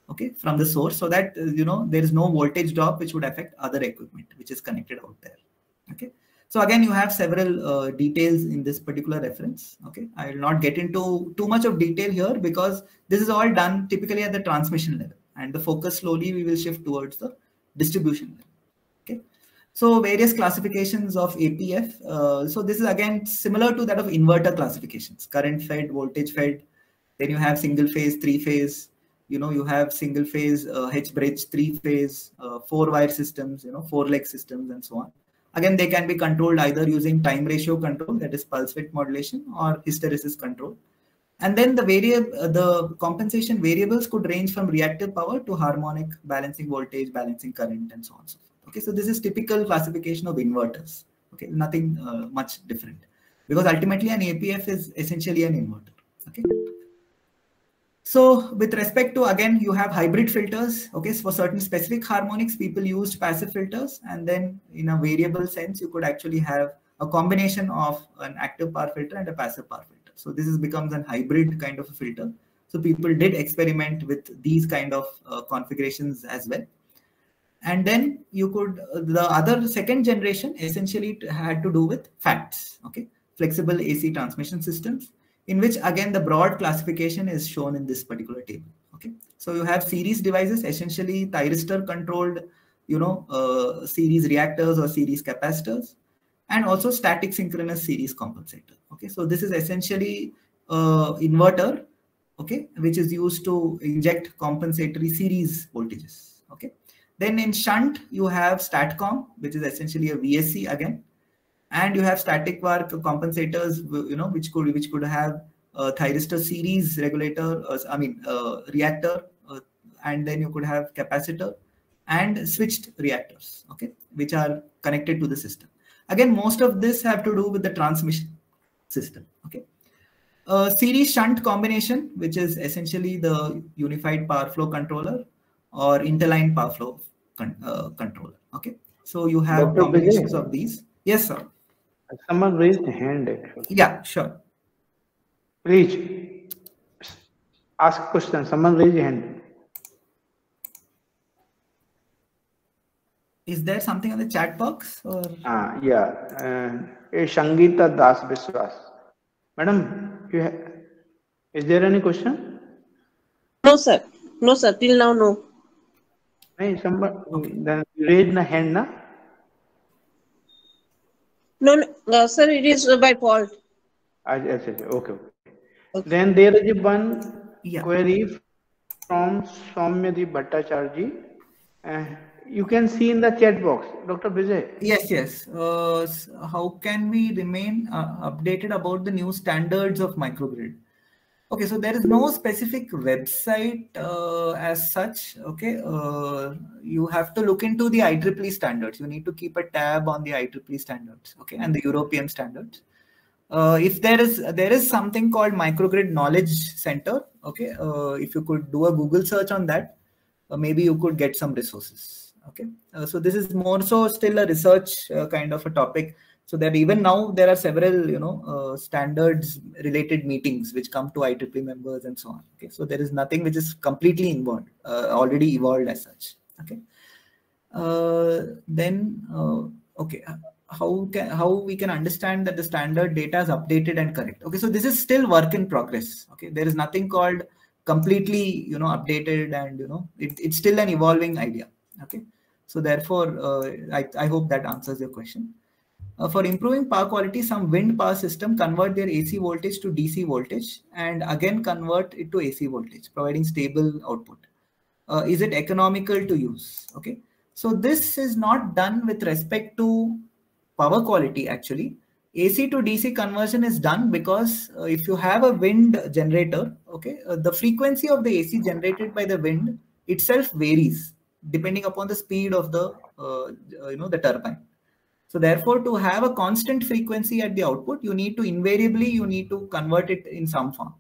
okay, from the source, so that there is no voltage drop which would affect other equipment which is connected out there. Okay, so again, you have several details in this particular reference. Okay, I will not get into too much of detail here because this is all done typically at the transmission level, and the focus slowly we will shift towards the distribution level. Okay, so various classifications of APF. So this is again similar to that of inverter classifications: current fed, voltage fed. Then you have single phase, three phase. You have single phase, H bridge, three phase, 4-wire systems, 4-leg systems, and so on. Again, they can be controlled either using time ratio control, that is pulse width modulation, or hysteresis control. And then the compensation variables could range from reactive power to harmonic, balancing voltage, balancing current, and so on. So, okay, so this is typical classification of inverters. Okay, nothing much different, because ultimately an APF is essentially an inverter. Okay. So with respect to, again, you have hybrid filters. Okay, so for certain specific harmonics, people used passive filters, and then in a variable sense, you could actually have a combination of an active power filter and a passive power filter. So this becomes a hybrid kind of a filter. So people did experiment with these kind of configurations as well. And then you could, the other second generation essentially had to do with FACTS, okay, flexible AC transmission systems, in which again the broad classification is shown in this particular table. Okay, so you have series devices, essentially thyristor controlled, series reactors or series capacitors, and also static synchronous series compensator. Okay, so this is essentially inverter, okay, which is used to inject compensatory series voltages. Okay, then in shunt you have STATCOM, which is essentially a VSC again. And you have static work compensators, which could have thyristor series regulator, reactor, and then you could have capacitor and switched reactors, okay, which are connected to the system. Again, most of this have to do with the transmission system. Okay, series shunt combination, which is essentially the unified power flow controller or interline power flow controller. Okay, so you have Dr. combinations Vijay, of these. Yes, sir. someone raised hand actually. Yeah, sure. Please ask a question. Someone raise your hand. Is there something on the chat box? Or? Yeah. Shangita Das Biswas. Madam, is there any question? No, sir. No, sir. Till now, no. Hey, somebody, then raise the hand, na? No, sir. It is by fault. Okay. Then there is one query from Soumyadi Bhattacharya. You can see in the chat box, Dr. Vijay. Yes. How can we remain updated about the new standards of microgrid? Okay, so there is no specific website as such. Okay, you have to look into the IEEE standards. You need to keep a tab on the IEEE standards, okay, and the European standards. If there is something called Microgrid Knowledge Center, okay, if you could do a Google search on that, maybe you could get some resources. Okay, so this is more so still a research kind of a topic. So that even now there are several standards related meetings which come to IEEE members and so on. Okay, so there is nothing which is completely involved, already evolved as such. Okay, okay, how we can understand that the standard data is updated and correct. Okay, so this is still work in progress. Okay, there is nothing called completely updated, and it's still an evolving idea. Okay, so therefore I hope that answers your question. For improving power quality, some wind power system convert their AC voltage to DC voltage and again convert it to AC voltage, providing stable output. Is it economical to use? Okay, so this is not done with respect to power quality actually. AC to DC conversion is done because if you have a wind generator, okay, the frequency of the AC generated by the wind itself varies depending upon the speed of the the turbine. So therefore, to have a constant frequency at the output, you need to convert it in some form.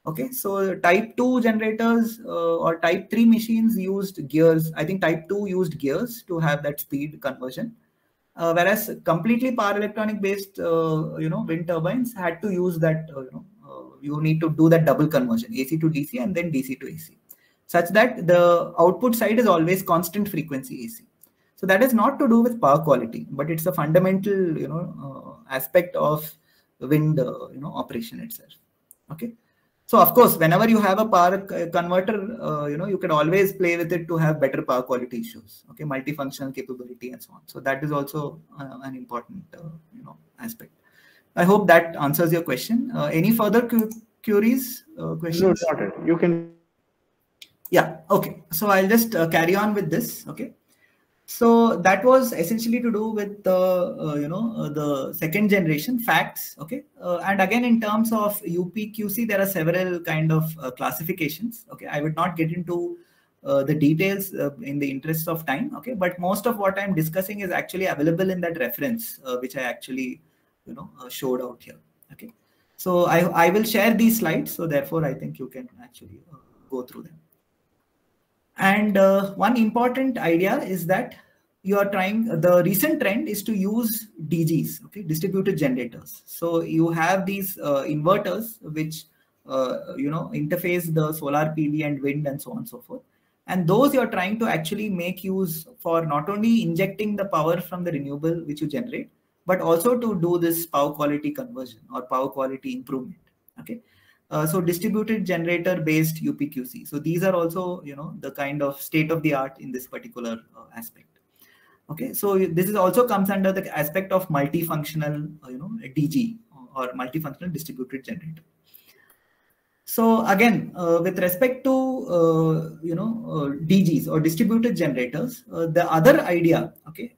Okay, so type 2 generators or type 3 machines used gears. I think type 2 used gears to have that speed conversion. Whereas completely power electronic based wind turbines had to use that you need to do that double conversion, AC to DC and then DC to AC, such that the output side is always constant frequency AC. So that is not to do with power quality, but it's a fundamental aspect of wind operation itself. Okay. So of course, whenever you have a power converter, you can always play with it to have better power quality issues. Okay, multifunctional capability and so on. So that is also an important aspect. I hope that answers your question. Any further queries? Questions? No, not it. You can. Yeah. Okay. So I'll just carry on with this. Okay. So that was essentially to do with the second generation facts. Okay, and again in terms of UPQC, there are several kind of classifications. Okay, I would not get into the details in the interest of time. Okay, but most of what I'm discussing is actually available in that reference, which I actually showed out here. Okay, so I will share these slides. So therefore, I think you can actually go through them. And one important idea is that the recent trend is to use DGs, okay, distributed generators. So you have these inverters which interface the solar PV and wind and so on and so forth. And those you're trying to actually make use for not only injecting the power from the renewable which you generate, but also to do this power quality conversion or power quality improvement. Okay. So distributed generator based UPQC. So these are also, the kind of state of the art in this particular aspect. Okay, so this is also comes under the aspect of multifunctional, DG or multifunctional distributed generator. So again, with respect to DGs or distributed generators, the other idea, okay,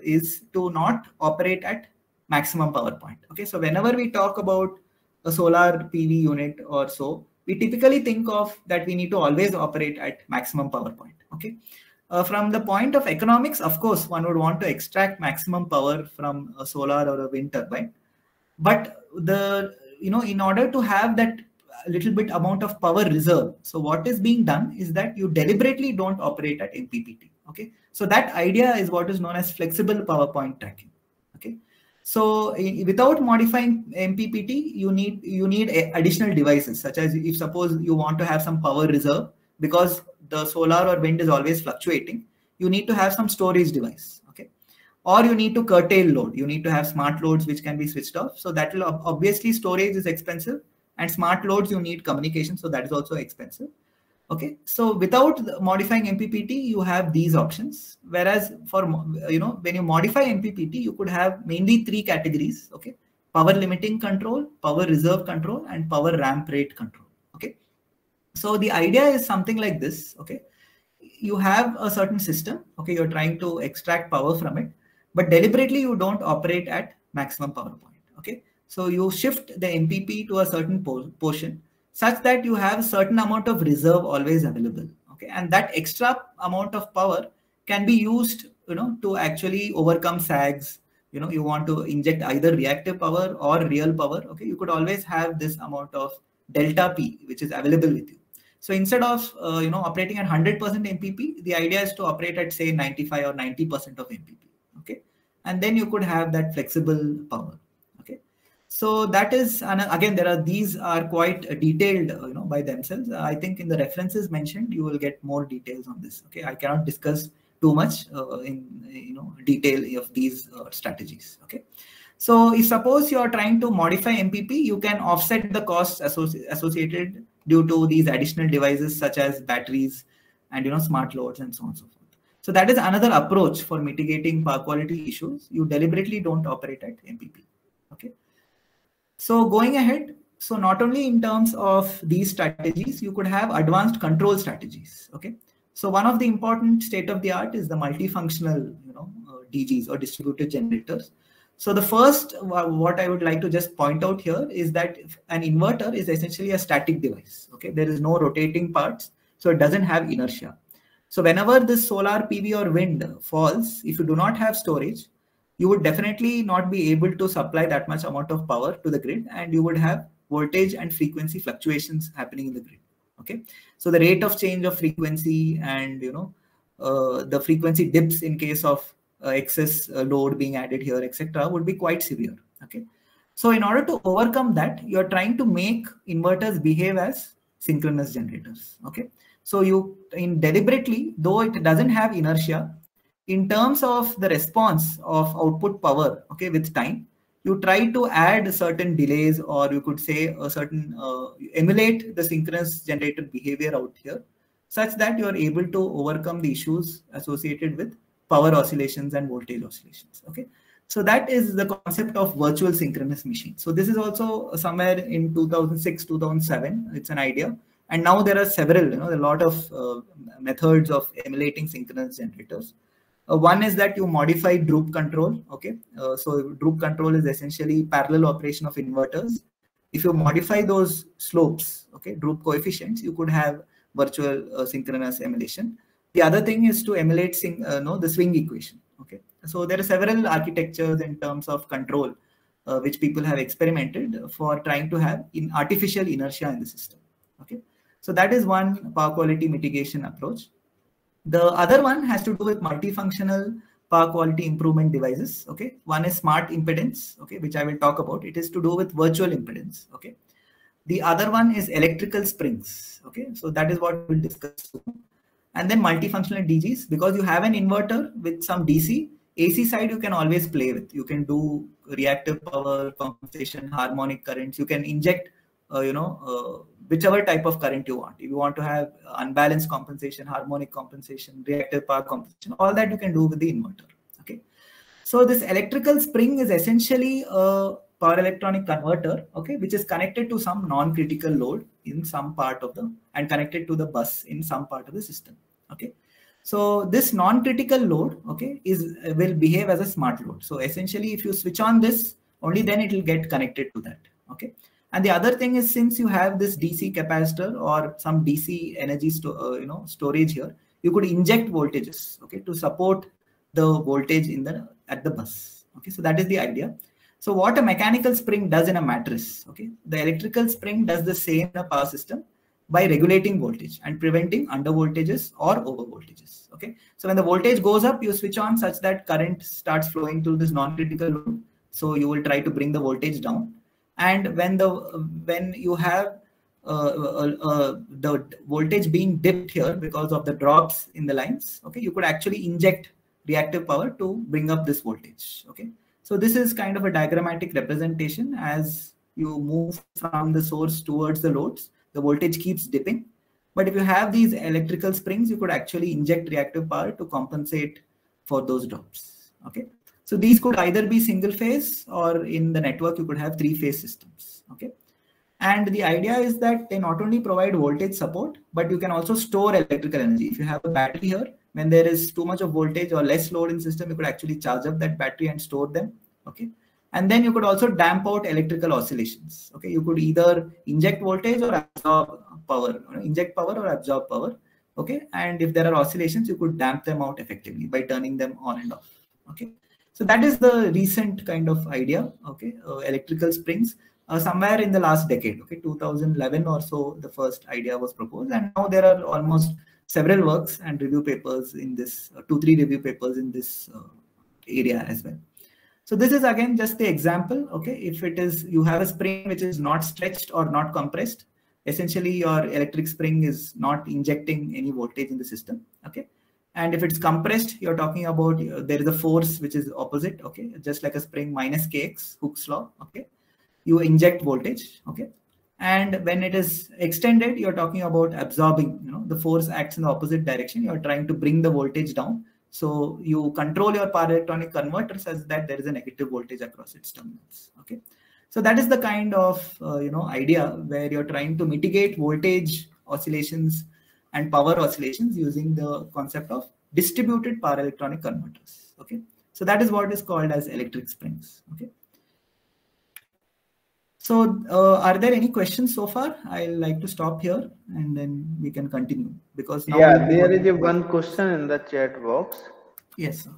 is to not operate at maximum power point. Okay, so whenever we talk about a solar PV unit or so, we typically think of that we need to always operate at maximum power point. Okay, from the point of economics, of course, one would want to extract maximum power from a solar or a wind turbine, but in order to have that little bit amount of power reserve, so what is being done is that you deliberately don't operate at MPPT. Okay, so that idea is what is known as flexible power point tracking. Okay. So without modifying MPPT, you need additional devices, such as if suppose you want to have some power reserve because the solar or wind is always fluctuating, you need to have some storage device. Okay, or you need to curtail load. You need to have smart loads which can be switched off. So that will obviously storage is expensive, and smart loads you need communication. So that is also expensive. Okay, so without modifying MPPT, you have these options. Whereas for when you modify MPPT, you could have mainly three categories. Okay, power limiting control, power reserve control, and power ramp rate control. Okay, so the idea is something like this. Okay, you have a certain system. Okay, you're trying to extract power from it, but deliberately you don't operate at maximum power point. Okay, so you shift the MPP to a certain portion, such that you have a certain amount of reserve always available. Okay, and that extra amount of power can be used, to actually overcome sags. You want to inject either reactive power or real power. Okay, you could always have this amount of delta P, which is available with you. So instead of operating at 100% MPP, the idea is to operate at say 95 or 90% of MPP. Okay, and then you could have that flexible power. So that is, and again, these are quite detailed, by themselves. I think in the references mentioned, you will get more details on this. Okay, I cannot discuss too much in detail of these strategies. Okay, so if suppose you are trying to modify MPP, you can offset the costs associated due to these additional devices such as batteries and smart loads and so on and so forth. So that is another approach for mitigating power quality issues. You deliberately don't operate at MPP. Okay. So going ahead, so not only in terms of these strategies, you could have advanced control strategies. Okay, so one of the important state of the art is the multifunctional, DGs or distributed generators. So the first, what I would like to just point out here is that an inverter is essentially a static device. Okay, there is no rotating parts, so it doesn't have inertia. So whenever this solar PV or wind falls, if you do not have storage, you would definitely not be able to supply that much amount of power to the grid, and you would have voltage and frequency fluctuations happening in the grid. Okay, so the rate of change of frequency and the frequency dips in case of excess load being added here, etc., would be quite severe. Okay, so in order to overcome that, you're trying to make inverters behave as synchronous generators. Okay, so you deliberately, though it doesn't have inertia, in terms of the response of output power, okay, with time, you try to add certain delays, or you could say a certain emulate the synchronous generator behavior out here, such that you are able to overcome the issues associated with power oscillations and voltage oscillations. Okay, so that is the concept of virtual synchronous machine. So this is also somewhere in 2006, 2007. It's an idea, and now there are several, a lot of methods of emulating synchronous generators. One is that you modify droop control. Okay, so droop control is essentially parallel operation of inverters. If you modify those slopes, okay, droop coefficients, you could have virtual synchronous emulation. The other thing is to emulate the swing equation. Okay, so there are several architectures in terms of control which people have experimented for trying to have artificial inertia in the system. Okay, so that is one power quality mitigation approach. The other one has to do with multifunctional power quality improvement devices. Okay, one is smart impedance, okay, which I will talk about. It is to do with virtual impedance. Okay, the other one is electrical springs. Okay, so that is what we'll discuss soon. And then multifunctional DGs, because you have an inverter with some DC, AC side you can always play with. You can do reactive power, compensation, harmonic currents. You can inject, whichever type of current you want. If you want to have unbalanced compensation, harmonic compensation, reactive power compensation, all that you can do with the inverter. Okay, so this electrical spring is essentially a power electronic converter, okay, which is connected to some non-critical load in some part of and connected to the bus in some part of the system. Okay, so this non-critical load, okay, will behave as a smart load. So essentially, if you switch on this, only then it will get connected to that. Okay, and the other thing is, since you have this DC capacitor or some DC energy storage here, you could inject voltages, okay, to support the voltage at the bus. Okay, so that is the idea. So what a mechanical spring does in a mattress, okay, the electrical spring does the same in a power system by regulating voltage and preventing under voltages or over voltages. Okay, so when the voltage goes up, you switch on such that current starts flowing through this non-critical load. So you will try to bring the voltage down. And when you have the voltage being dipped here because of the drops in the lines, okay, you could actually inject reactive power to bring up this voltage. Okay, so this is kind of a diagrammatic representation. As you move from the source towards the loads, the voltage keeps dipping. But if you have these electrical springs, you could actually inject reactive power to compensate for those drops. Okay, so these could either be single phase, or in the network you could have 3-phase systems. Okay, and the idea is that they not only provide voltage support, but you can also store electrical energy. If you have a battery here, when there is too much of voltage or less load in system, you could actually charge up that battery and store them. Okay, and then you could also damp out electrical oscillations. Okay, you could either inject voltage or absorb power, inject power or absorb power. Okay, and if there are oscillations, you could damp them out effectively by turning them on and off. Okay, so that is the recent kind of idea. Okay, electrical springs. Somewhere in the last decade, okay, 2011 or so, the first idea was proposed, and now there are almost several works and review papers in this, 2-3 review papers in this area as well. So this is again just the example. Okay, if it is, you have a spring which is not stretched or not compressed, essentially your electric spring is not injecting any voltage in the system. Okay, and if it's compressed, you're talking about there is a force which is opposite. Okay, just like a spring minus kx, Hooke's law. Okay, you inject voltage. Okay, and when it is extended, you're talking about absorbing. The force acts in the opposite direction. You're trying to bring the voltage down. So you control your power electronic converter such that there is a negative voltage across its terminals. Okay, so that is the kind of idea where you're trying to mitigate voltage oscillations and power oscillations using the concept of distributed power electronic converters. Okay, So that is what is called as electric springs. Okay. So are there any questions so far? I'll like to stop here and then we can continue, because now Yeah, we'll be there going is a to one question in the chat box. Yes, sir.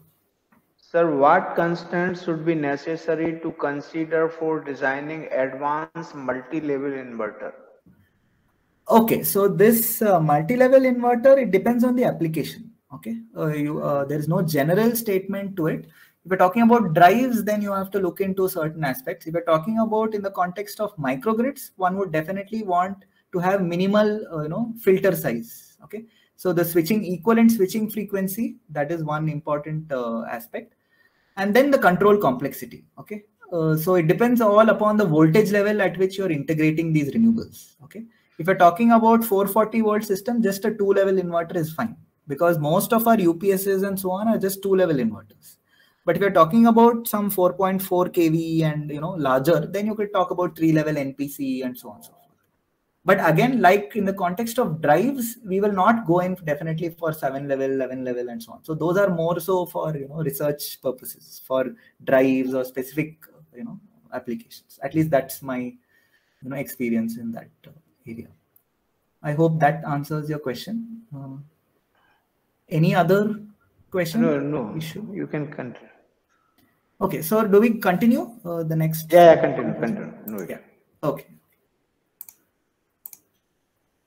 Sir, what constraints should be necessary to consider for designing advanced multi-level inverter? Okay, so this multi-level inverter, it depends on the application. Okay, there is no general statement to it. If you're talking about drives, then you have to look into certain aspects. If you're talking about in the context of microgrids, one would definitely want to have minimal, filter size. Okay, so the switching equivalent switching frequency, that is one important aspect. And then the control complexity. Okay, so it depends all upon the voltage level at which you're integrating these renewables. Okay, if you're talking about 440 volt system, just a 2-level inverter is fine, because most of our UPSs and so on are just 2-level inverters. But if you're talking about some 4.4 kV and larger, then you could talk about 3-level NPC and so on and so forth. But again, like in the context of drives, we will not go in definitely for 7-level, 11-level, and so on. So those are more so for research purposes, for drives or specific applications. At least that's my experience in that area. I hope that answers your question. Any other question? No, issue? you can continue. Okay, so do we continue the next? Yeah, continue. No issue. Yeah. Okay.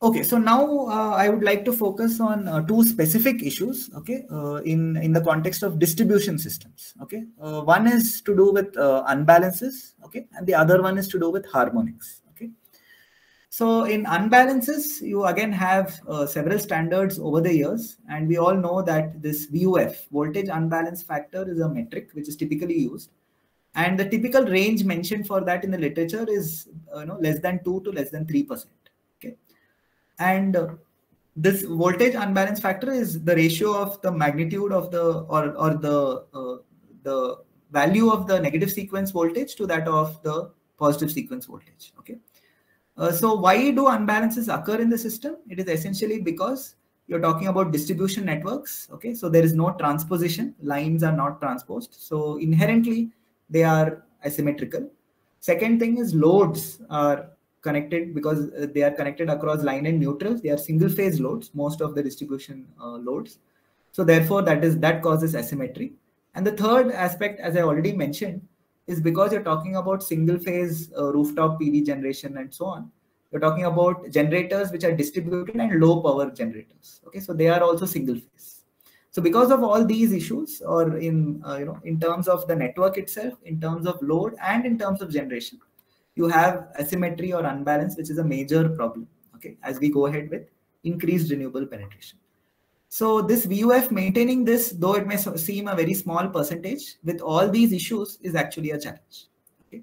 Okay, so now I would like to focus on two specific issues. Okay, in the context of distribution systems. Okay, one is to do with unbalances. Okay, and the other one is to do with harmonics. Okay, so in unbalances, you again have several standards over the years, and we all know that this VUF, voltage unbalance factor, is a metric which is typically used, and the typical range mentioned for that in the literature is less than 2 to less than 3%. Okay. And this voltage unbalance factor is the ratio of the magnitude of the or the value of the negative sequence voltage to that of the positive sequence voltage. Okay. So why do unbalances occur in the system? It is essentially because you're talking about distribution networks. Okay. So there is no transposition. Lines are not transposed. So inherently they are asymmetrical. Second thing is loads are connected because they are connected across line and neutral. They are single phase loads, most of the distribution loads. So therefore that causes asymmetry. And the third aspect, as I already mentioned, is because you're talking about single phase rooftop PV generation and so on. You're talking about generators which are distributed and low power generators. Okay, so they are also single phase. So because of all these issues, or in terms of the network itself, in terms of load and in terms of generation, you have asymmetry or unbalance, which is a major problem. Okay, as we go ahead with increased renewable penetration. So this VUF, maintaining this, though it may seem a very small percentage, with all these issues is actually a challenge. Okay.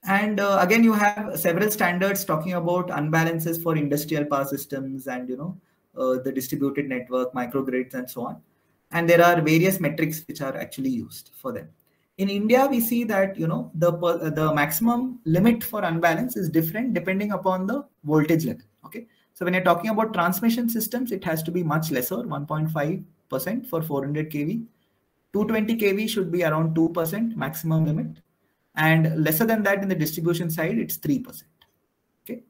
And again, you have several standards talking about unbalances for industrial power systems and the distributed network, microgrids, and so on. And there are various metrics which are actually used for them. In India, we see that the maximum limit for unbalance is different depending upon the voltage level. Okay, so when you're talking about transmission systems, it has to be much lesser, 1.5% for 400 kV. 220 kV should be around 2% maximum limit, and lesser than that in the distribution side, it's 3%. Okay.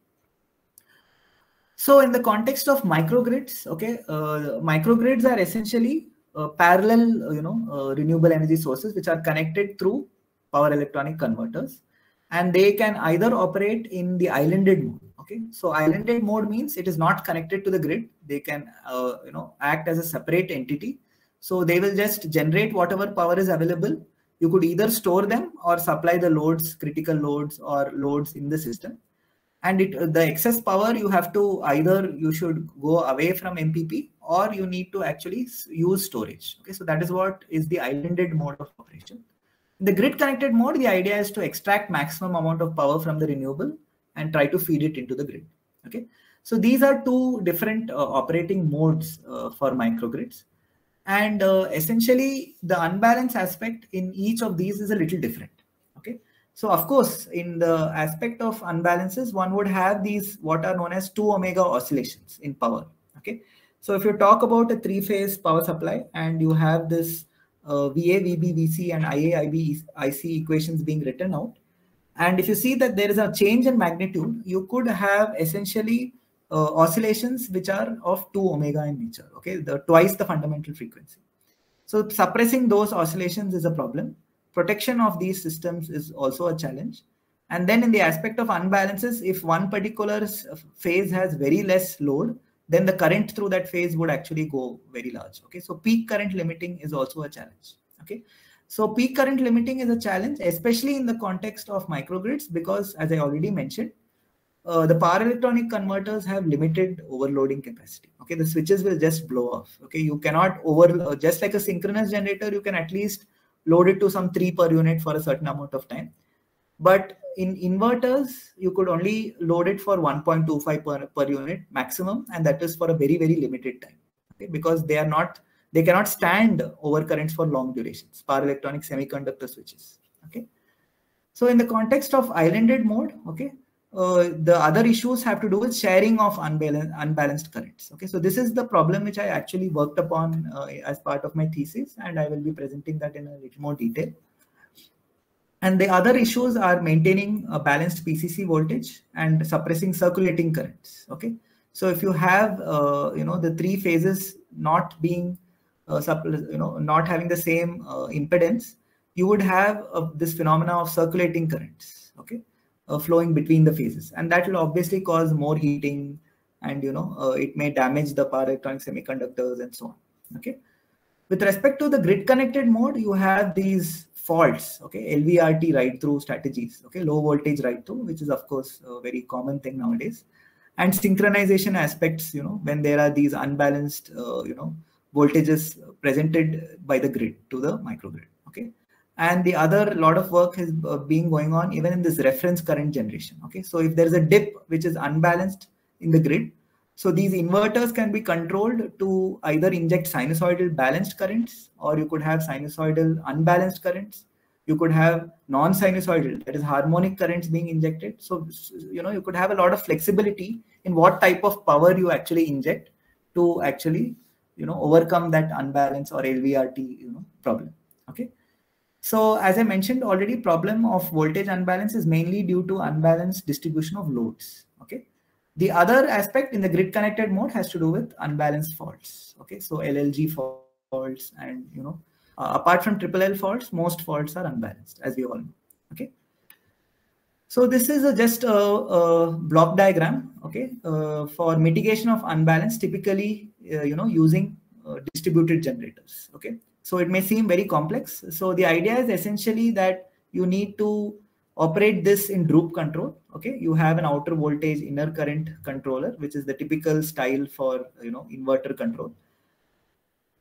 So in the context of microgrids, okay, microgrids are essentially parallel, renewable energy sources which are connected through power electronic converters, and they can either operate in the islanded mode. Okay, so islanded mode means it is not connected to the grid. They can, act as a separate entity. So they will just generate whatever power is available. You could either store them or supply the loads, critical loads or loads in the system. And the excess power, you have to either you should go away from MPP or you need to actually use storage. Okay, so that is what is the islanded mode of operation. In the grid connected mode, the idea is to extract maximum amount of power from the renewable and try to feed it into the grid. Okay, so these are two different operating modes for microgrids. And essentially the unbalance aspect in each of these is a little different. Okay, so of course, in the aspect of unbalances, one would have these what are known as 2 omega oscillations in power. Okay, so if you talk about a 3-phase power supply and you have this VA, VB, VC and IA, IB, IC equations being written out. And if you see that there is a change in magnitude, you could have essentially oscillations which are of 2 omega in nature, okay, twice the fundamental frequency. So suppressing those oscillations is a problem. Protection of these systems is also a challenge. And then in the aspect of unbalances, if one particular phase has very less load, then the current through that phase would actually go very large. Okay, so peak current limiting is also a challenge. Okay, so peak current limiting is a challenge, especially in the context of microgrids, because as I already mentioned, the power electronic converters have limited overloading capacity. Okay, the switches will just blow off. Okay, you cannot just like a synchronous generator, you can at least load it to some 3 per unit for a certain amount of time. But in inverters, you could only load it for 1.25 per unit maximum, and that is for a very, very limited time. Okay, because they cannot stand overcurrents for long durations, power electronic semiconductor switches. Okay, so in the context of islanded mode, okay, the other issues have to do with sharing of unbalanced currents. Okay, so this is the problem which I actually worked upon as part of my thesis, and I will be presenting that in a little more detail. And the other issues are maintaining a balanced PCC voltage and suppressing circulating currents. Okay, so if you have the 3 phases not being not having the same impedance, you would have this phenomena of circulating currents. Okay, flowing between the phases, and that will obviously cause more heating, and it may damage the power electronic semiconductors and so on. Okay, with respect to the grid connected mode, you have these faults, okay, LVRT write through strategies, okay, low voltage write through, which is of course a very common thing nowadays, and synchronization aspects, when there are these unbalanced voltages presented by the grid to the microgrid. Okay, and the other lot of work has been going on even in this reference current generation. Okay, so if there is a dip which is unbalanced in the grid, so these inverters can be controlled to either inject sinusoidal balanced currents, or you could have sinusoidal unbalanced currents. You could have non-sinusoidal, that is harmonic currents being injected. So, you could have a lot of flexibility in what type of power you actually inject to actually, overcome that unbalance or LVRT, problem. Okay. So as I mentioned already, problem of voltage unbalance is mainly due to unbalanced distribution of loads. Okay. The other aspect in the grid connected mode has to do with unbalanced faults. Okay, so LLG faults, and apart from triple L faults, most faults are unbalanced, as we all know. Okay, so this is just a block diagram. Okay, for mitigation of unbalance, typically using distributed generators. Okay, so it may seem very complex. So the idea is essentially that you need to operate this in droop control. Okay, you have an outer voltage inner current controller, which is the typical style for inverter control,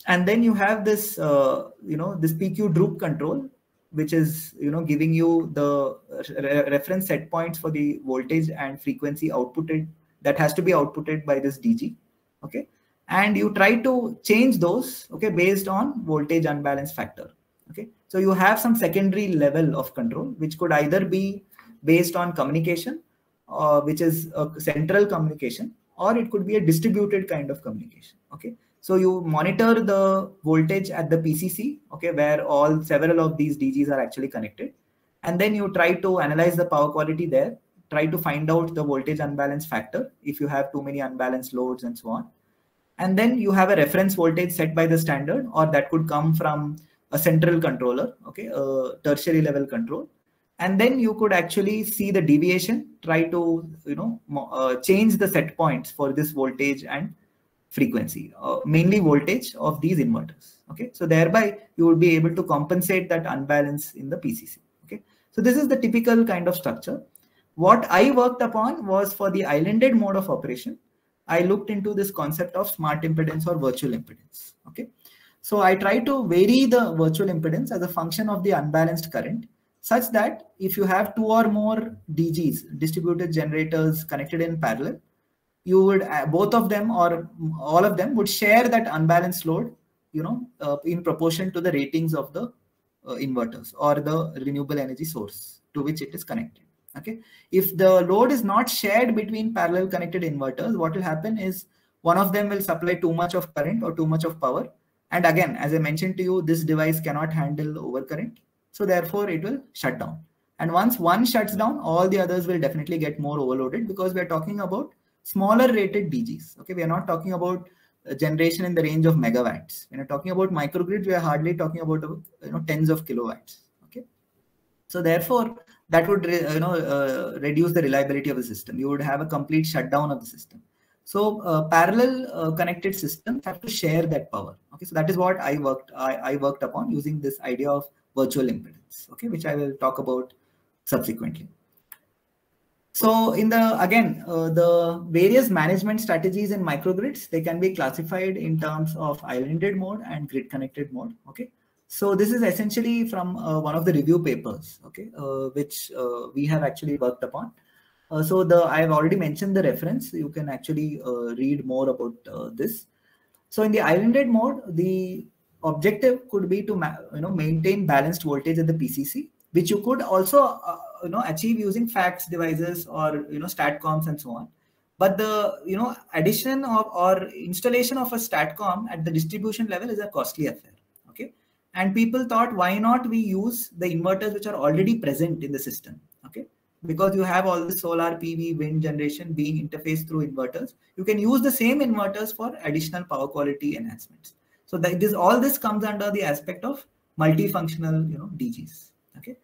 and then you have this this PQ droop control, which is giving you the reference set points for the voltage and frequency outputted, that has to be outputted by this DG. Okay, and you try to change those, okay, based on voltage unbalance factor. Okay, so you have some secondary level of control, which could either be based on communication, which is a central communication, or it could be a distributed kind of communication. Okay, so you monitor the voltage at the PCC, okay, where several of these DGs are actually connected, and then you try to analyze the power quality there, try to find out the voltage unbalance factor if you have too many unbalanced loads and so on. And then you have a reference voltage set by the standard, or that could come from a central controller, okay, a tertiary level control. And then you could actually see the deviation, try to change the set points for this voltage and frequency, mainly voltage of these inverters. Okay, so thereby you would be able to compensate that unbalance in the PCC. Okay, so this is the typical kind of structure. What I worked upon was for the islanded mode of operation, I looked into this concept of smart impedance or virtual impedance. Okay, so I try to vary the virtual impedance as a function of the unbalanced current, such that if you have 2 or more DGs, distributed generators, connected in parallel, you would both of them or all of them would share that unbalanced load, in proportion to the ratings of the inverters or the renewable energy source to which it is connected. Okay, if the load is not shared between parallel connected inverters, what will happen is one of them will supply too much of current or too much of power, And again, as I mentioned to you, this device cannot handle overcurrent. So therefore it will shut down. And once one shuts down, all the others will definitely get more overloaded, because we are talking about smaller rated DGs. Okay, we are not talking about generation in the range of megawatts. When we're talking about microgrids, we are hardly talking about tens of kilowatts. Okay, so therefore that would reduce the reliability of the system. You would have a complete shutdown of the system. So parallel connected systems have to share that power. Okay, so that is what I worked upon using this idea of virtual impedance. Okay, which I will talk about subsequently. So in the various management strategies in microgrids, they can be classified in terms of islanded mode and grid connected mode. Okay, so this is essentially from one of the review papers, okay, which we have actually worked upon. I have already mentioned the reference. You can actually read more about this. So in the islanded mode, the objective could be to maintain balanced voltage at the PCC, which you could also achieve using fax devices or statcoms and so on. But the addition of or installation of a statcom at the distribution level is a costly affair. Okay, and people thought, why not we use the inverters which are already present in the system? Okay, because you have all the solar, PV, wind generation being interfaced through inverters, you can use the same inverters for additional power quality enhancements. So all this comes under the aspect of multifunctional DGs. Okay.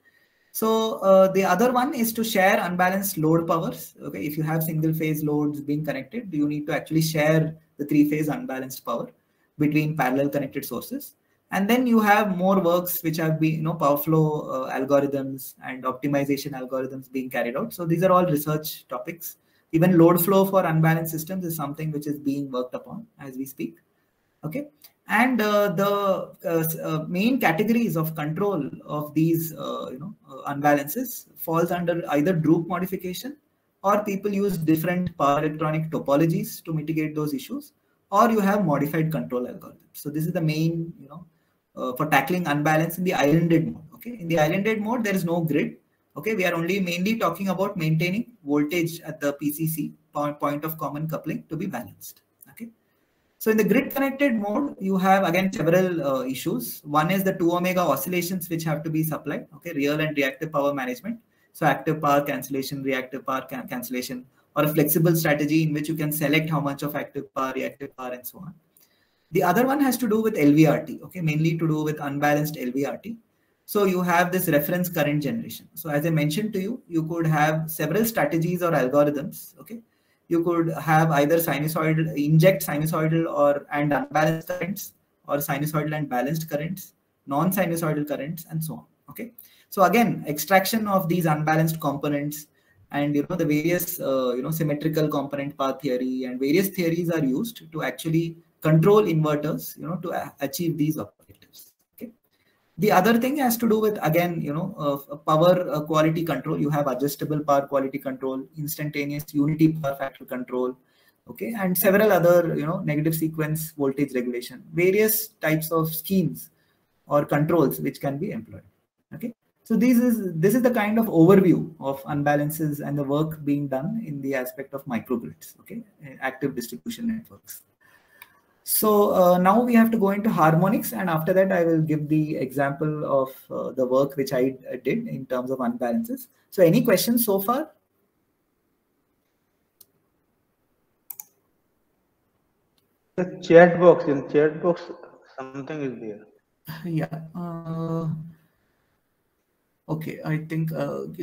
So the other one is to share unbalanced load powers. Okay, if you have single phase loads being connected, you need to actually share the three-phase unbalanced power between parallel connected sources. And then you have more works which have been, power flow algorithms and optimization algorithms being carried out. So these are all research topics. Even load flow for unbalanced systems is something which is being worked upon as we speak. Okay, and the main categories of control of these unbalances falls under either Droop modification, or people use different power electronic topologies to mitigate those issues, or you have modified control algorithms. So this is the main for tackling unbalance in the islanded mode. Okay, in the islanded mode there is no grid. Okay, we are only mainly talking about maintaining voltage at the PCC point of common coupling to be balanced. Okay. So in the grid connected mode, you have again several issues. One is the 2 omega oscillations which have to be supplied. Okay, real and reactive power management. So active power cancellation, reactive power cancellation, or a flexible strategy in which you can select how much of active power, reactive power, and so on. The other one has to do with LVRT. Okay, mainly to do with unbalanced LVRT. So you have this reference current generation. So as I mentioned to you, you could have several strategies or algorithms. Okay. You could have either sinusoidal, inject sinusoidal and unbalanced currents, or sinusoidal and balanced currents, non-sinusoidal currents, and so on. Okay. So again, extraction of these unbalanced components and the various symmetrical component path theory and various theories are used to actually control inverters to achieve these objectives. Okay. The other thing has to do with, again, power quality control. You have adjustable power quality control, instantaneous unity power factor control, okay, and several other, negative sequence voltage regulation, various types of schemes or controls which can be employed. Okay, so this is the kind of overview of unbalances and the work being done in the aspect of microgrids, okay, active distribution networks. So now we have to go into harmonics, and after that I will give the example of the work which I did in terms of unbalances. So any questions so far? In chat box something is there. Yeah. Okay, I think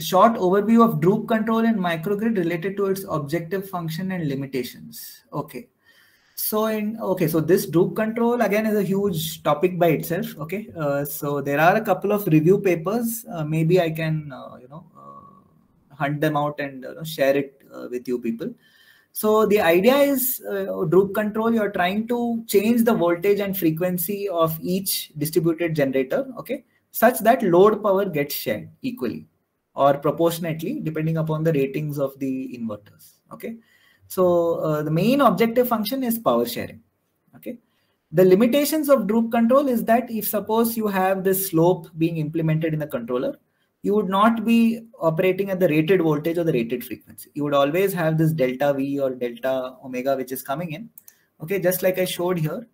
short overview of Droop control in microgrid related to its objective function and limitations. Okay. So so this Droop control again is a huge topic by itself. Okay, so there are a couple of review papers. Maybe I can hunt them out and share it with you people. So the idea is Droop control. You are trying to change the voltage and frequency of each distributed generator. Okay, such that load power gets shared equally or proportionately depending upon the ratings of the inverters. Okay. So the main objective function is power sharing. Okay. The limitations of Droop control is that if suppose you have this slope being implemented in the controller, you would not be operating at the rated voltage or the rated frequency. You would always have this delta V or delta omega which is coming in. Okay, just like I showed here.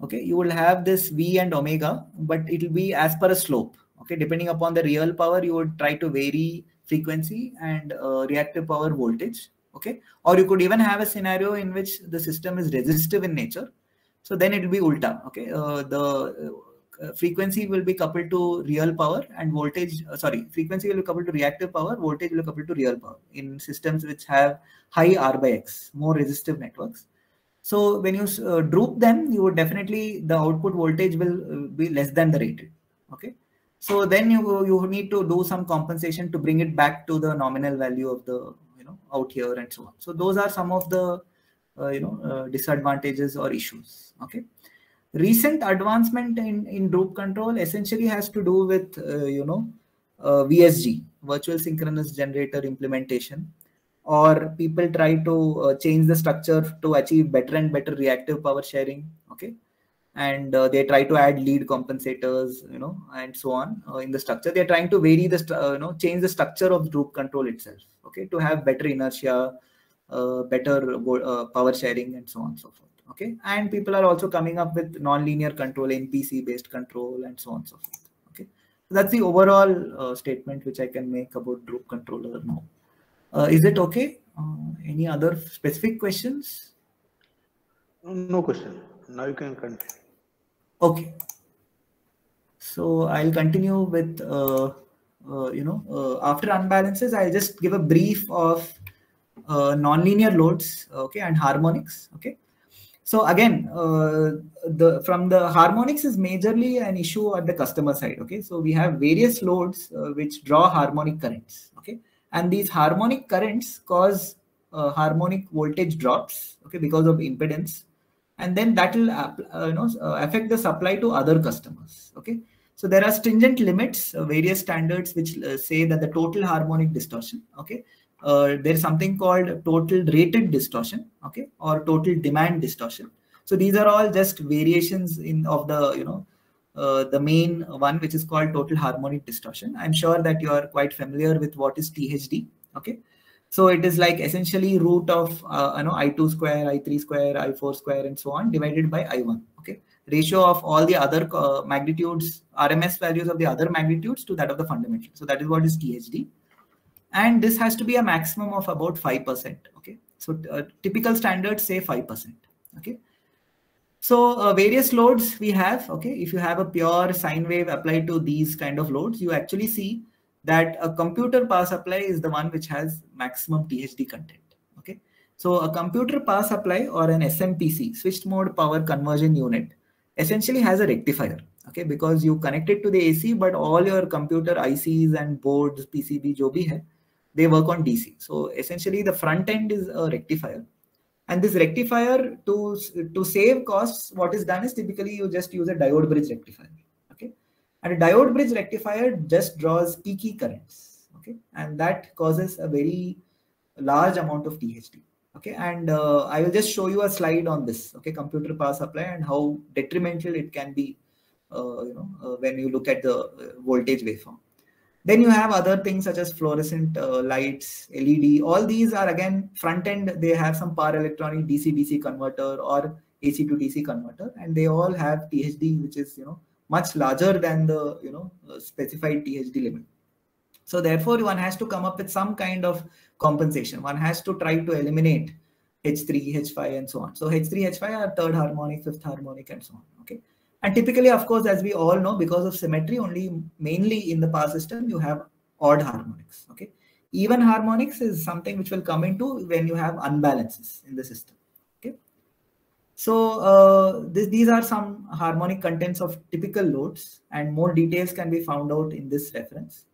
okay, you will have this V and omega, but it will be as per a slope. Okay, depending upon the real power, you would try to vary frequency and reactive power voltage. Okay, or you could even have a scenario in which the system is resistive in nature. So then it will be ulta. Okay, the frequency will be coupled to real power and voltage. Frequency will be coupled to reactive power. Voltage will be coupled to real power in systems which have high R by X, more resistive networks. So when you droop them, you would definitely, the output voltage will be less than the rated. Okay. So then you need to do some compensation to bring it back to the nominal value of the, out here and so on. So those are some of the, disadvantages or issues. Okay. Recent advancement in droop control essentially has to do with, VSG, virtual synchronous generator implementation, or people try to change the structure to achieve better and better reactive power sharing. Okay. And they try to add lead compensators, and so on in the structure. They're trying to vary the, change the structure of droop control itself. Okay. To have better inertia, better power sharing, and so on and so forth. Okay. And people are also coming up with non-linear control, NPC based control, and so on and so forth. Okay. So that's the overall statement which I can make about droop controller now. Is it okay? Any other specific questions? No question. Now you can continue. Okay. So I'll continue with, after unbalances, I'll just give a brief of nonlinear loads, okay, and harmonics. Okay. So again, from the harmonics is majorly an issue at the customer side. Okay. So we have various loads which draw harmonic currents. Okay. And these harmonic currents cause harmonic voltage drops, okay, because of impedance, and then that will affect the supply to other customers. Okay, so there are stringent limits, various standards which say that the total harmonic distortion. Okay, there is something called total rated distortion. Okay, or total demand distortion. So these are all just variations of the the main one, which is called total harmonic distortion. I'm sure that you are quite familiar with what is THD. Okay, so it is like essentially root of I2 square, I3 square, I4 square, and so on divided by I1. Okay, ratio of all the other magnitudes, RMS values of the other magnitudes to that of the fundamental. So that is what is THD, and this has to be a maximum of about 5%. Okay, so typical standards say 5%. Okay. So various loads we have. Okay, if you have a pure sine wave applied to these kind of loads, you actually see that a computer power supply is the one which has maximum THD content. Okay, so a computer power supply or an SMPC, switched mode power conversion unit, essentially has a rectifier. Okay, because you connect it to the AC, but all your computer ICs and boards, PCB, jo bhi hai, they work on DC. So essentially the front end is a rectifier. And this rectifier, to save costs, what is done is typically you just use a diode bridge rectifier. Okay, and a diode bridge rectifier just draws peaky currents. Okay, and that causes a very large amount of THD. Okay, and I will just show you a slide on this. Okay, computer power supply and how detrimental it can be. When you look at the voltage waveform. Then you have other things such as fluorescent lights, LED. All these are again front end. They have some power electronic DC-DC converter or AC to DC converter, and they all have THD, which is much larger than the specified THD limit. So therefore, one has to come up with some kind of compensation. One has to try to eliminate H3, H5, and so on. So H3, H5 are third harmonic, fifth harmonic, and so on. Okay. And typically, of course, as we all know, because of symmetry, mainly in the power system, you have odd harmonics. Okay, even harmonics is something which will come into when you have unbalances in the system. Okay, so these are some harmonic contents of typical loads, and more details can be found out in this reference.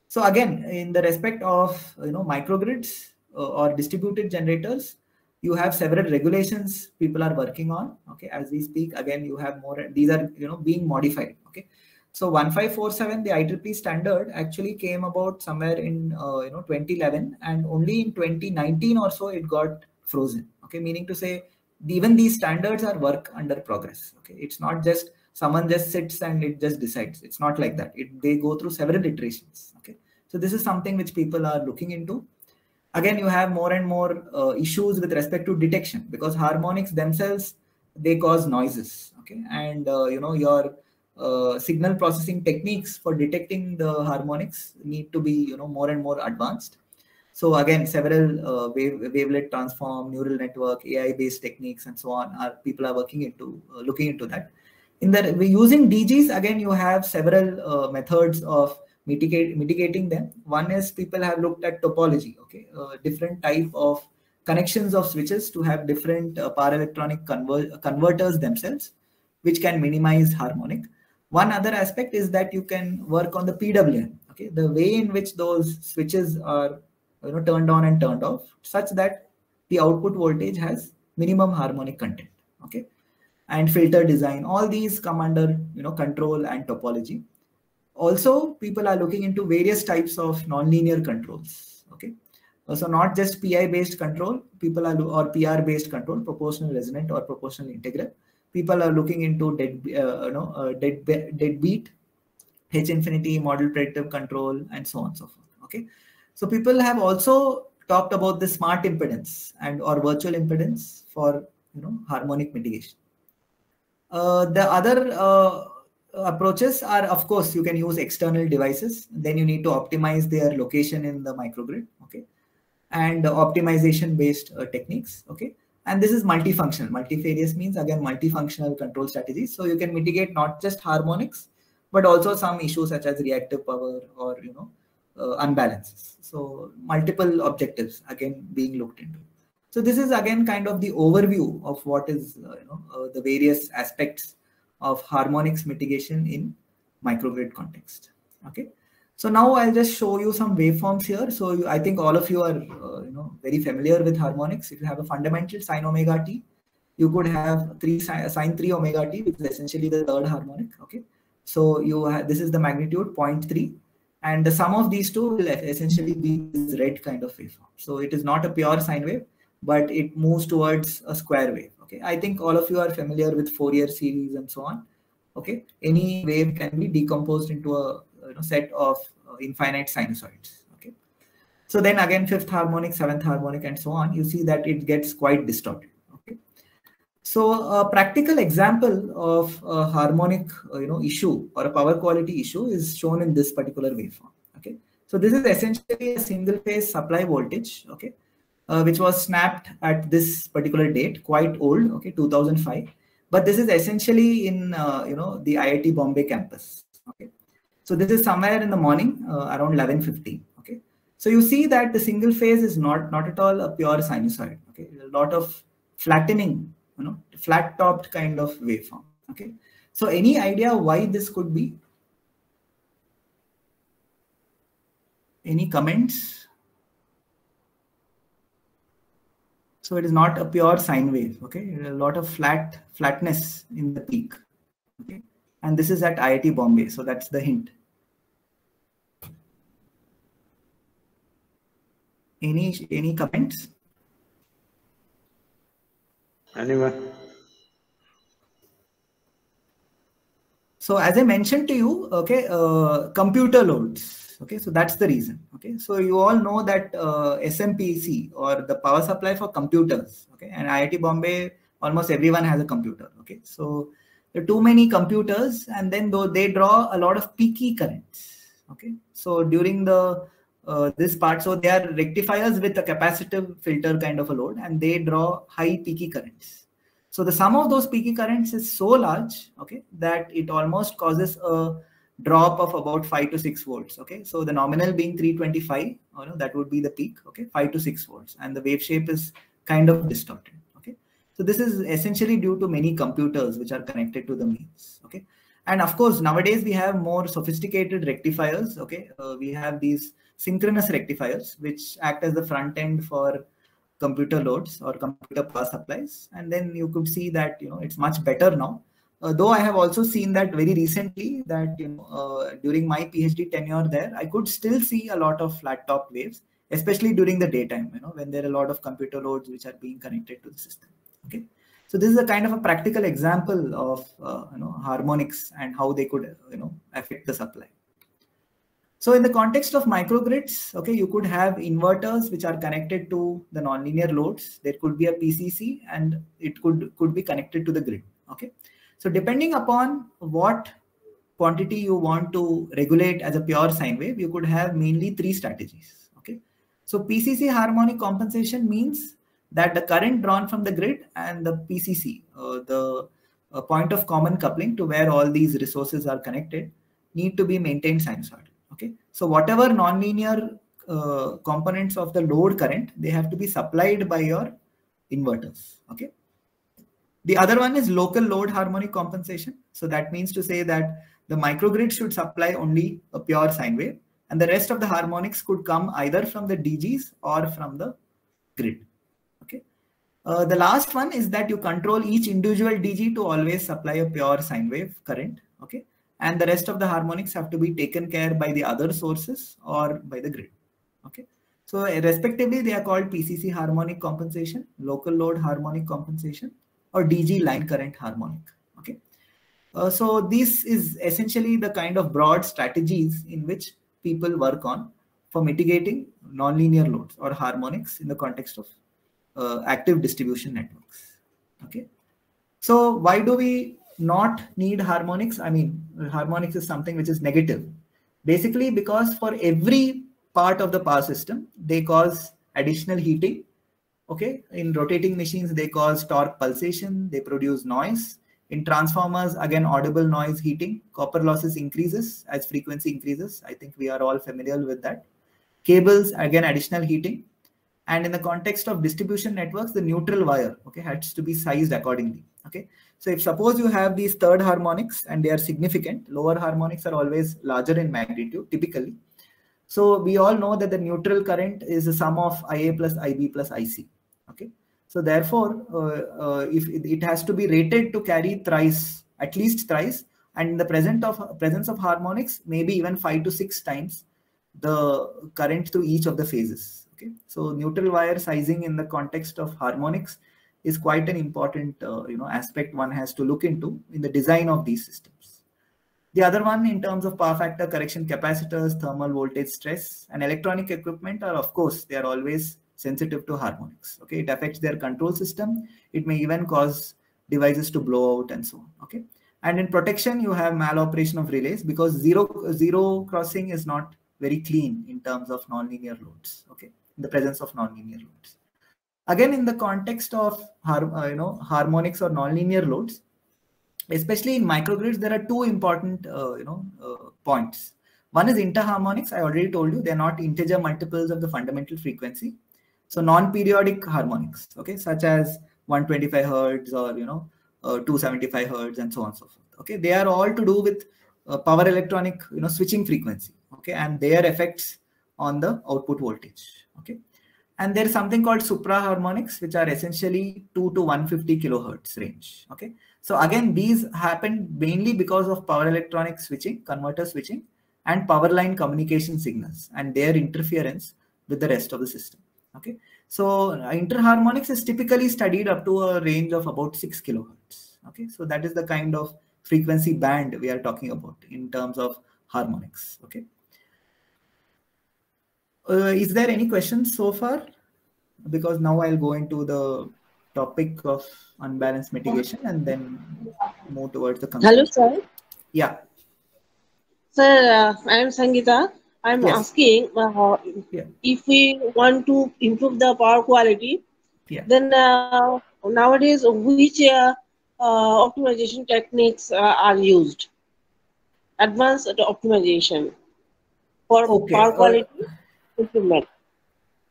So again, in the respect of microgrids or distributed generators, you have several regulations people are working on. Okay, as we speak, again you have more. These are being modified. Okay, so 1547, the IEEE standard actually came about somewhere in 2011, and only in 2019 or so it got frozen. Okay, meaning to say even these standards are work under progress. Okay, it's not just someone just sits and it just decides. It's not like that. They go through several iterations. Okay, so this is something which people are looking into. Again, you have more and more issues with respect to detection, because harmonics themselves they cause noises. Okay, and your signal processing techniques for detecting the harmonics need to be more and more advanced. So again, several wavelet transform, neural network, AI-based techniques, and so on people are working into looking into that. In that, we using DGs, again, you have several methods of mitigating them. One is people have looked at topology, okay, different type of connections of switches to have different power electronic converters themselves, which can minimize harmonic. One other aspect is that you can work on the PWM, okay, the way in which those switches are turned on and turned off, such that the output voltage has minimum harmonic content, okay, and filter design. All these come under control and topology. Also, people are looking into various types of nonlinear controls, okay. So not just PI based control, people are or PR based control, proportional resonant or proportional integral. People are looking into deadbeat, H infinity, model predictive control, and so on and so forth. Okay, so people have also talked about the smart impedance and or virtual impedance for harmonic mitigation. The other approaches are, of course, you can use external devices. Then you need to optimize their location in the microgrid. Okay, and optimization based techniques. Okay, and this is multifunctional. Multifarious means again multifunctional control strategies. So you can mitigate not just harmonics, but also some issues such as reactive power or unbalances. So multiple objectives again being looked into. So this is again kind of the overview of what is the various aspects of harmonics mitigation in microgrid context. Okay. So now I'll just show you some waveforms here. So I think all of you are very familiar with harmonics. If you have a fundamental sine omega t, you could have sine 3 omega t, which is essentially the third harmonic. Okay, so you have, this is the magnitude 0.3, and the sum of these two will essentially be this red kind of waveform. So it is not a pure sine wave, but it moves towards a square wave. Okay, I think all of you are familiar with Fourier series and so on. Okay, any wave can be decomposed into a set of infinite sinusoids. Okay, so then again fifth harmonic, seventh harmonic, and so on. You see that it gets quite distorted. Okay, so a practical example of a harmonic issue or a power quality issue is shown in this particular waveform. Okay, so this is essentially a single phase supply voltage. Okay, which was snapped at this particular date, quite old. Okay, 2005. But this is essentially in the IIT Bombay campus. Okay, so this is somewhere in the morning around 11:50. Okay, so you see that the single phase is not at all a pure sinusoid. Okay, a lot of flattening, flat topped kind of waveform. Okay, so any idea why this could be? Any comments? So it is not a pure sine wave. Okay, a lot of flatness in the peak. Okay, and this is at IIT Bombay, so that's the hint. Any comments? Anyone? So as I mentioned to you, okay, computer loads. Okay, so that's the reason. Okay, so you all know that SMPC or the power supply for computers. Okay, and IIT Bombay, almost everyone has a computer. Okay, so there are too many computers, and then though they draw a lot of peaky currents. Okay, so during the this part, so they are rectifiers with a capacitive filter kind of a load, and they draw high peaky currents. So the sum of those peaky currents is so large, okay, that it almost causes a drop of about 5 to 6 volts. Okay, so the nominal being 325, that would be the peak. Okay, 5 to 6 volts, and the wave shape is kind of distorted. Okay, so this is essentially due to many computers which are connected to the mains. Okay, and of course nowadays we have more sophisticated rectifiers. Okay, we have these synchronous rectifiers which act as the front end for computer loads or computer power supplies, and then you could see that it's much better now. Though I have also seen that very recently that during my PhD tenure there, I could still see a lot of flat top waves, especially during the daytime, when there are a lot of computer loads which are being connected to the system. Okay, so this is a kind of a practical example of harmonics and how they could affect the supply. So in the context of microgrids, okay, you could have inverters which are connected to the nonlinear loads. There could be a PCC and it could be connected to the grid. Okay, so depending upon what quantity you want to regulate as a pure sine wave, you could have mainly three strategies. Okay, so PCC harmonic compensation means that the current drawn from the grid and the PCC, the point of common coupling to where all these resources are connected, need to be maintained sinusoidal. Okay, so whatever nonlinear components of the load current, they have to be supplied by your inverters. Okay. The other one is local load harmonic compensation. So that means to say that the microgrid should supply only a pure sine wave, and the rest of the harmonics could come either from the DGs or from the grid. Okay. The last one is that you control each individual DG to always supply a pure sine wave current. Okay. And the rest of the harmonics have to be taken care by the other sources or by the grid. Okay. So respectively, they are called PCC harmonic compensation, local load harmonic compensation, or DG line current harmonic. Okay. So this is essentially the kind of broad strategies in which people work on for mitigating nonlinear loads or harmonics in the context of active distribution networks. Okay. So why do we not need harmonics? I mean, harmonics is something which is negative. Basically, because for every part of the power system, they cause additional heating. Okay, in rotating machines, they cause torque pulsation, they produce noise. In transformers, again, audible noise heating. Copper losses increases as frequency increases. I think we are all familiar with that. Cables, again, additional heating. And in the context of distribution networks, the neutral wire, okay, has to be sized accordingly. Okay, so if suppose you have these third harmonics and they are significant, lower harmonics are always larger in magnitude typically. So we all know that the neutral current is the sum of IA plus IB plus IC. Okay, so therefore, if it has to be rated to carry thrice, at least thrice, and in the presence of harmonics, maybe even 5 to 6 times the current through each of the phases. Okay, so neutral wire sizing in the context of harmonics is quite an important aspect one has to look into in the design of these systems. The other one, in terms of power factor correction capacitors, thermal voltage stress, and electronic equipment are, of course, they are always sensitive to harmonics. Okay, it affects their control system. It may even cause devices to blow out and so on. Okay, and in protection, you have maloperation of relays because zero crossing is not very clean in terms of nonlinear loads. Okay, in the presence of nonlinear loads. Again, in the context of harmonics or nonlinear loads, especially in microgrids, there are two important points. One is interharmonics. I already told you they're not integer multiples of the fundamental frequency. So non-periodic harmonics, okay, such as 125 hertz or 275 hertz and so on and so forth. Okay, they are all to do with power electronic switching frequency. Okay, and their effects on the output voltage. Okay, and there is something called supraharmonics, which are essentially 2 to 150 kilohertz range. Okay, so again, these happen mainly because of power electronic switching, converter switching, and power line communication signals and their interference with the rest of the system. Okay, so interharmonics is typically studied up to a range of about 6 kilohertz. Okay, so that is the kind of frequency band we are talking about in terms of harmonics. Okay. Is there any questions so far? Because now I'll go into the topic of unbalanced mitigation and then move towards the conclusion. Hello, sir. Yeah. Sir, I am Sangeeta. I'm asking if we want to improve the power quality, then nowadays which optimization techniques are used? Advanced optimization for power quality improvement.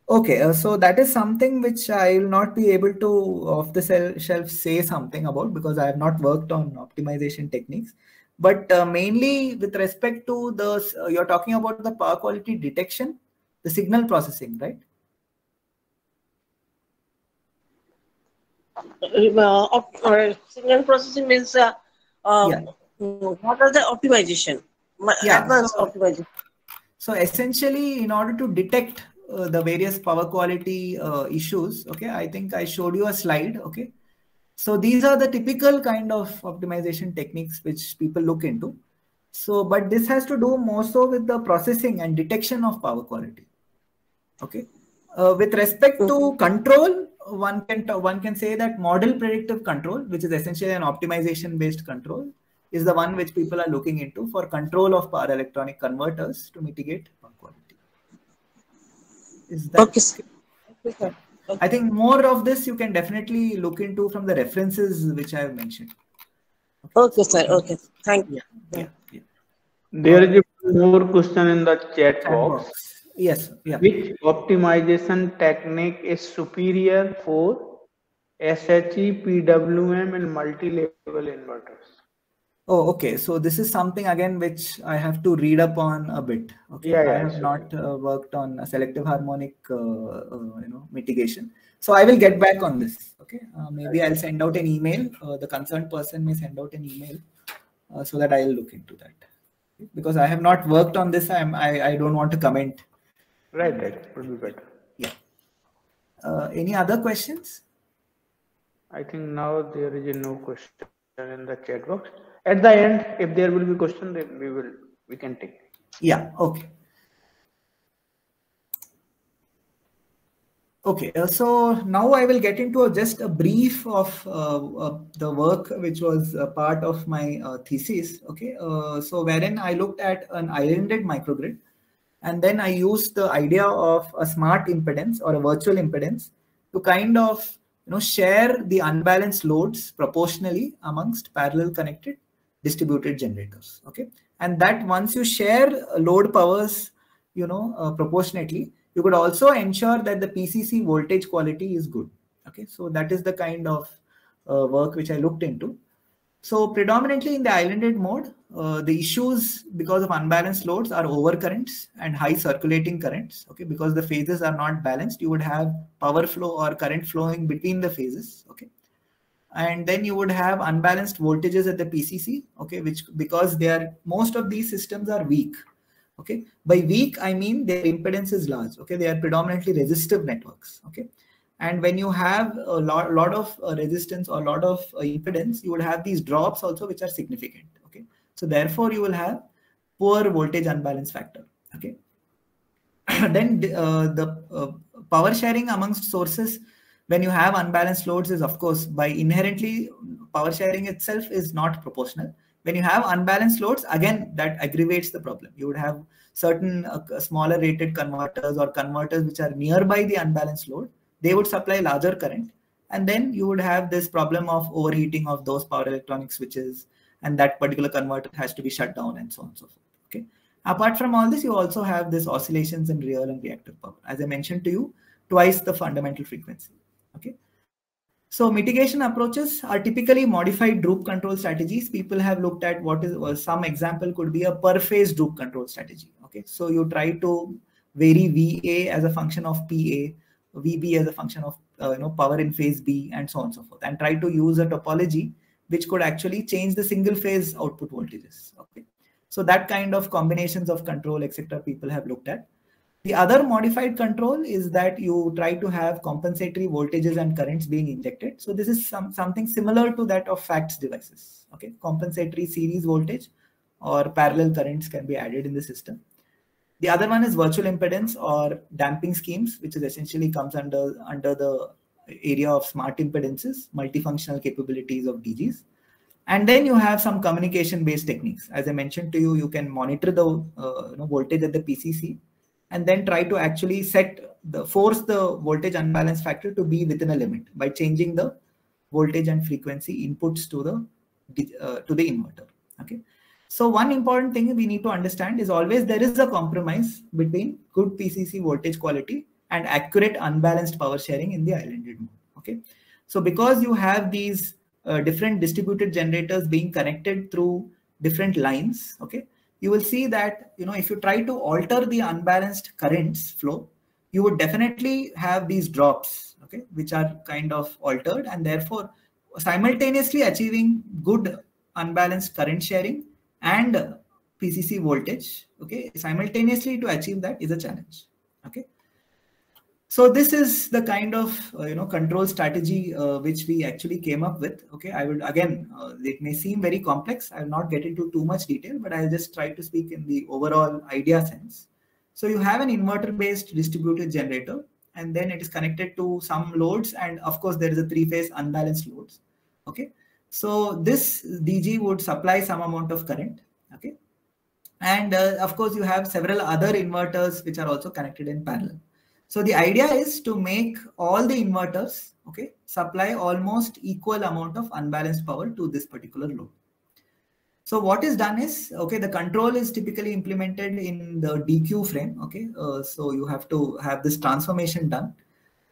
Okay, so that is something which I will not be able to off the shelf say something about because I have not worked on optimization techniques. But mainly with respect to the, you're talking about the power quality detection, the signal processing, right? Signal processing means what are the optimization? Advanced optimization. So essentially, in order to detect the various power quality issues, okay, I think I showed you a slide. Okay, so these are the typical kind of optimization techniques which people look into. So, but this has to do more so with the processing and detection of power quality. Okay. With respect to control, one can say that model predictive control, which is essentially an optimization based control, is the one which people are looking into for control of power electronic converters to mitigate power quality. Is that okay, sir. Okay, sir. I think more of this you can definitely look into from the references which I have mentioned. Okay, sir. Okay. Thank you. Yeah. There is a more question in the chat box. Yes. Yeah. Which optimization technique is superior for SHE, PWM, and multi-level inverters? Oh, okay. So this is something again which I have to read up on a bit. Okay, Yeah, I have not worked on a selective harmonic, mitigation. So I will get back on this. Okay, maybe I'll send out an email. The concerned person may send out an email so that I'll look into that. Because I have not worked on this, I don't want to comment. Right, would be better. Yeah. Any other questions? I think now there is no question in the chat box. At the end, if there will be question, then we can take. Yeah. Okay. Okay, so now I will get into just a brief of the work which was a part of my thesis. Okay, so wherein I looked at an islanded microgrid, and then I used the idea of a smart impedance or a virtual impedance to kind of share the unbalanced loads proportionally amongst parallel connected distributed generators. Okay, and that once you share load powers, proportionately, you could also ensure that the PCC voltage quality is good. Okay, so that is the kind of work which I looked into. So predominantly in the islanded mode, the issues because of unbalanced loads are overcurrents and high circulating currents. Okay, because the phases are not balanced, you would have power flow or current flowing between the phases. Okay, and then you would have unbalanced voltages at the PCC. Okay, which because most of these systems are weak. Okay, by weak I mean their impedance is large. Okay, they are predominantly resistive networks. Okay, and when you have a lot of resistance or a lot of impedance, you would have these drops also which are significant. Okay, so therefore you will have poor voltage unbalance factor. Okay, then the power sharing amongst sources when you have unbalanced loads is, of course, by inherently power sharing itself is not proportional. When you have unbalanced loads, again, that aggravates the problem. You would have certain smaller rated converters or converters which are nearby the unbalanced load. They would supply larger current. And then you would have this problem of overheating of those power electronic switches, and that particular converter has to be shut down and so on and so forth. Okay. Apart from all this, you also have this oscillations in real and reactive power. As I mentioned to you, twice the fundamental frequency. Okay. So mitigation approaches are typically modified droop control strategies. People have looked at some example could be a per phase droop control strategy. Okay. So you try to vary VA as a function of PA, VB as a function of power in phase B, and so on and so forth, and try to use a topology which could actually change the single phase output voltages. Okay. So that kind of combinations of control, etc., people have looked at. The other modified control is that you try to have compensatory voltages and currents being injected. So this is something similar to that of FACTS devices. Okay, compensatory series voltage or parallel currents can be added in the system. The other one is virtual impedance or damping schemes, which is essentially comes under the area of smart impedances, multifunctional capabilities of DGs. And then you have some communication-based techniques. As I mentioned to you, you can monitor the voltage at the PCC, and then try to actually force the voltage unbalance factor to be within a limit by changing the voltage and frequency inputs to the inverter. Okay. So one important thing we need to understand is always there is a compromise between good PCC voltage quality and accurate unbalanced power sharing in the islanded mode. Okay. So because you have these different distributed generators being connected through different lines, okay, you will see that if you try to alter the unbalanced currents flow, you would definitely have these drops, okay, which are kind of altered, and therefore simultaneously achieving good unbalanced current sharing and PCC voltage, okay, simultaneously to achieve that is a challenge. Okay. So this is the kind of control strategy which we actually came up with. Okay, I would again, it may seem very complex. I will not get into too much detail, but I'll just try to speak in the overall idea sense. So you have an inverter-based distributed generator, and then it is connected to some loads, and of course there is a three-phase unbalanced loads. Okay, so this DG would supply some amount of current. Okay, and of course you have several other inverters which are also connected in parallel. So the idea is to make all the inverters, okay, supply almost equal amount of unbalanced power to this particular load. So what is done is, okay, the control is typically implemented in the DQ frame. Okay, so you have to have this transformation done.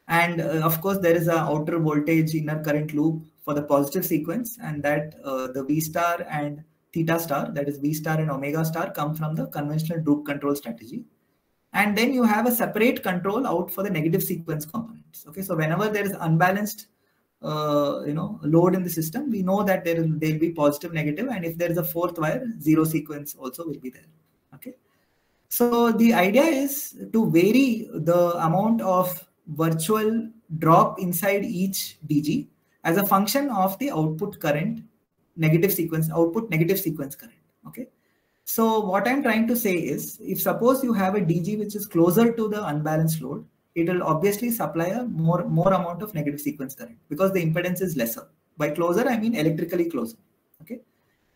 And of course, there is a outer voltage inner current loop for the positive sequence, and that the V star and theta star, that is V star and omega star, come from the conventional droop control strategy. And then you have a separate control out for the negative sequence components. Okay, so whenever there is unbalanced load in the system, we know that there will be positive, negative, and if there is a fourth wire, zero sequence also will be there. Okay, so the idea is to vary the amount of virtual drop inside each DG as a function of the output current, output negative sequence current. Okay, so what I'm trying to say is, if suppose you have a DG which is closer to the unbalanced load, it will obviously supply a more amount of negative sequence current because the impedance is lesser. By closer, I mean electrically closer. Okay,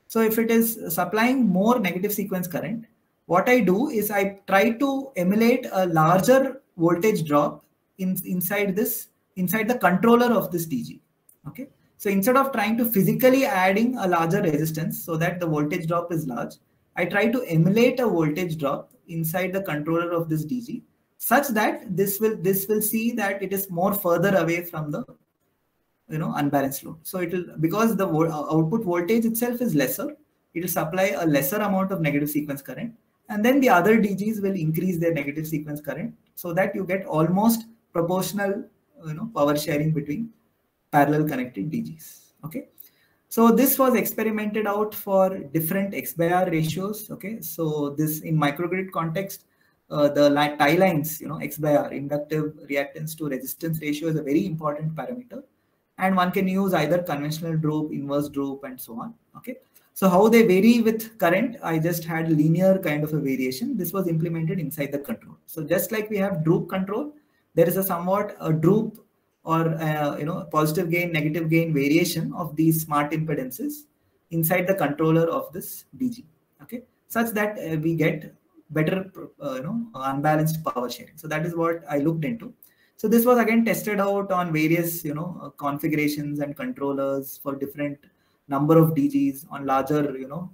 so if it is supplying more negative sequence current, what I do is I try to emulate a larger voltage drop inside the controller of this DG. Okay, so instead of trying to physically adding a larger resistance so that the voltage drop is large, I try to emulate a voltage drop inside the controller of this DG such that this will see that it is more further away from the unbalanced load. So it will, because the output voltage itself is lesser, it will supply a lesser amount of negative sequence current, and then the other DGs will increase their negative sequence current so that you get almost proportional power sharing between parallel connected DGs. Okay, so this was experimented out for different X by R ratios. Okay, so this in microgrid context, the tie lines, X by R, inductive reactance to resistance ratio, is a very important parameter. And one can use either conventional droop, inverse droop, and so on. Okay, so how they vary with current, I just had linear kind of a variation. This was implemented inside the control. So just like we have droop control, there is a somewhat a droop or positive gain, negative gain variation of these smart impedances inside the controller of this DG. Okay, such that we get better unbalanced power sharing. So that is what I looked into. So this was again tested out on various configurations and controllers for different number of DGs on larger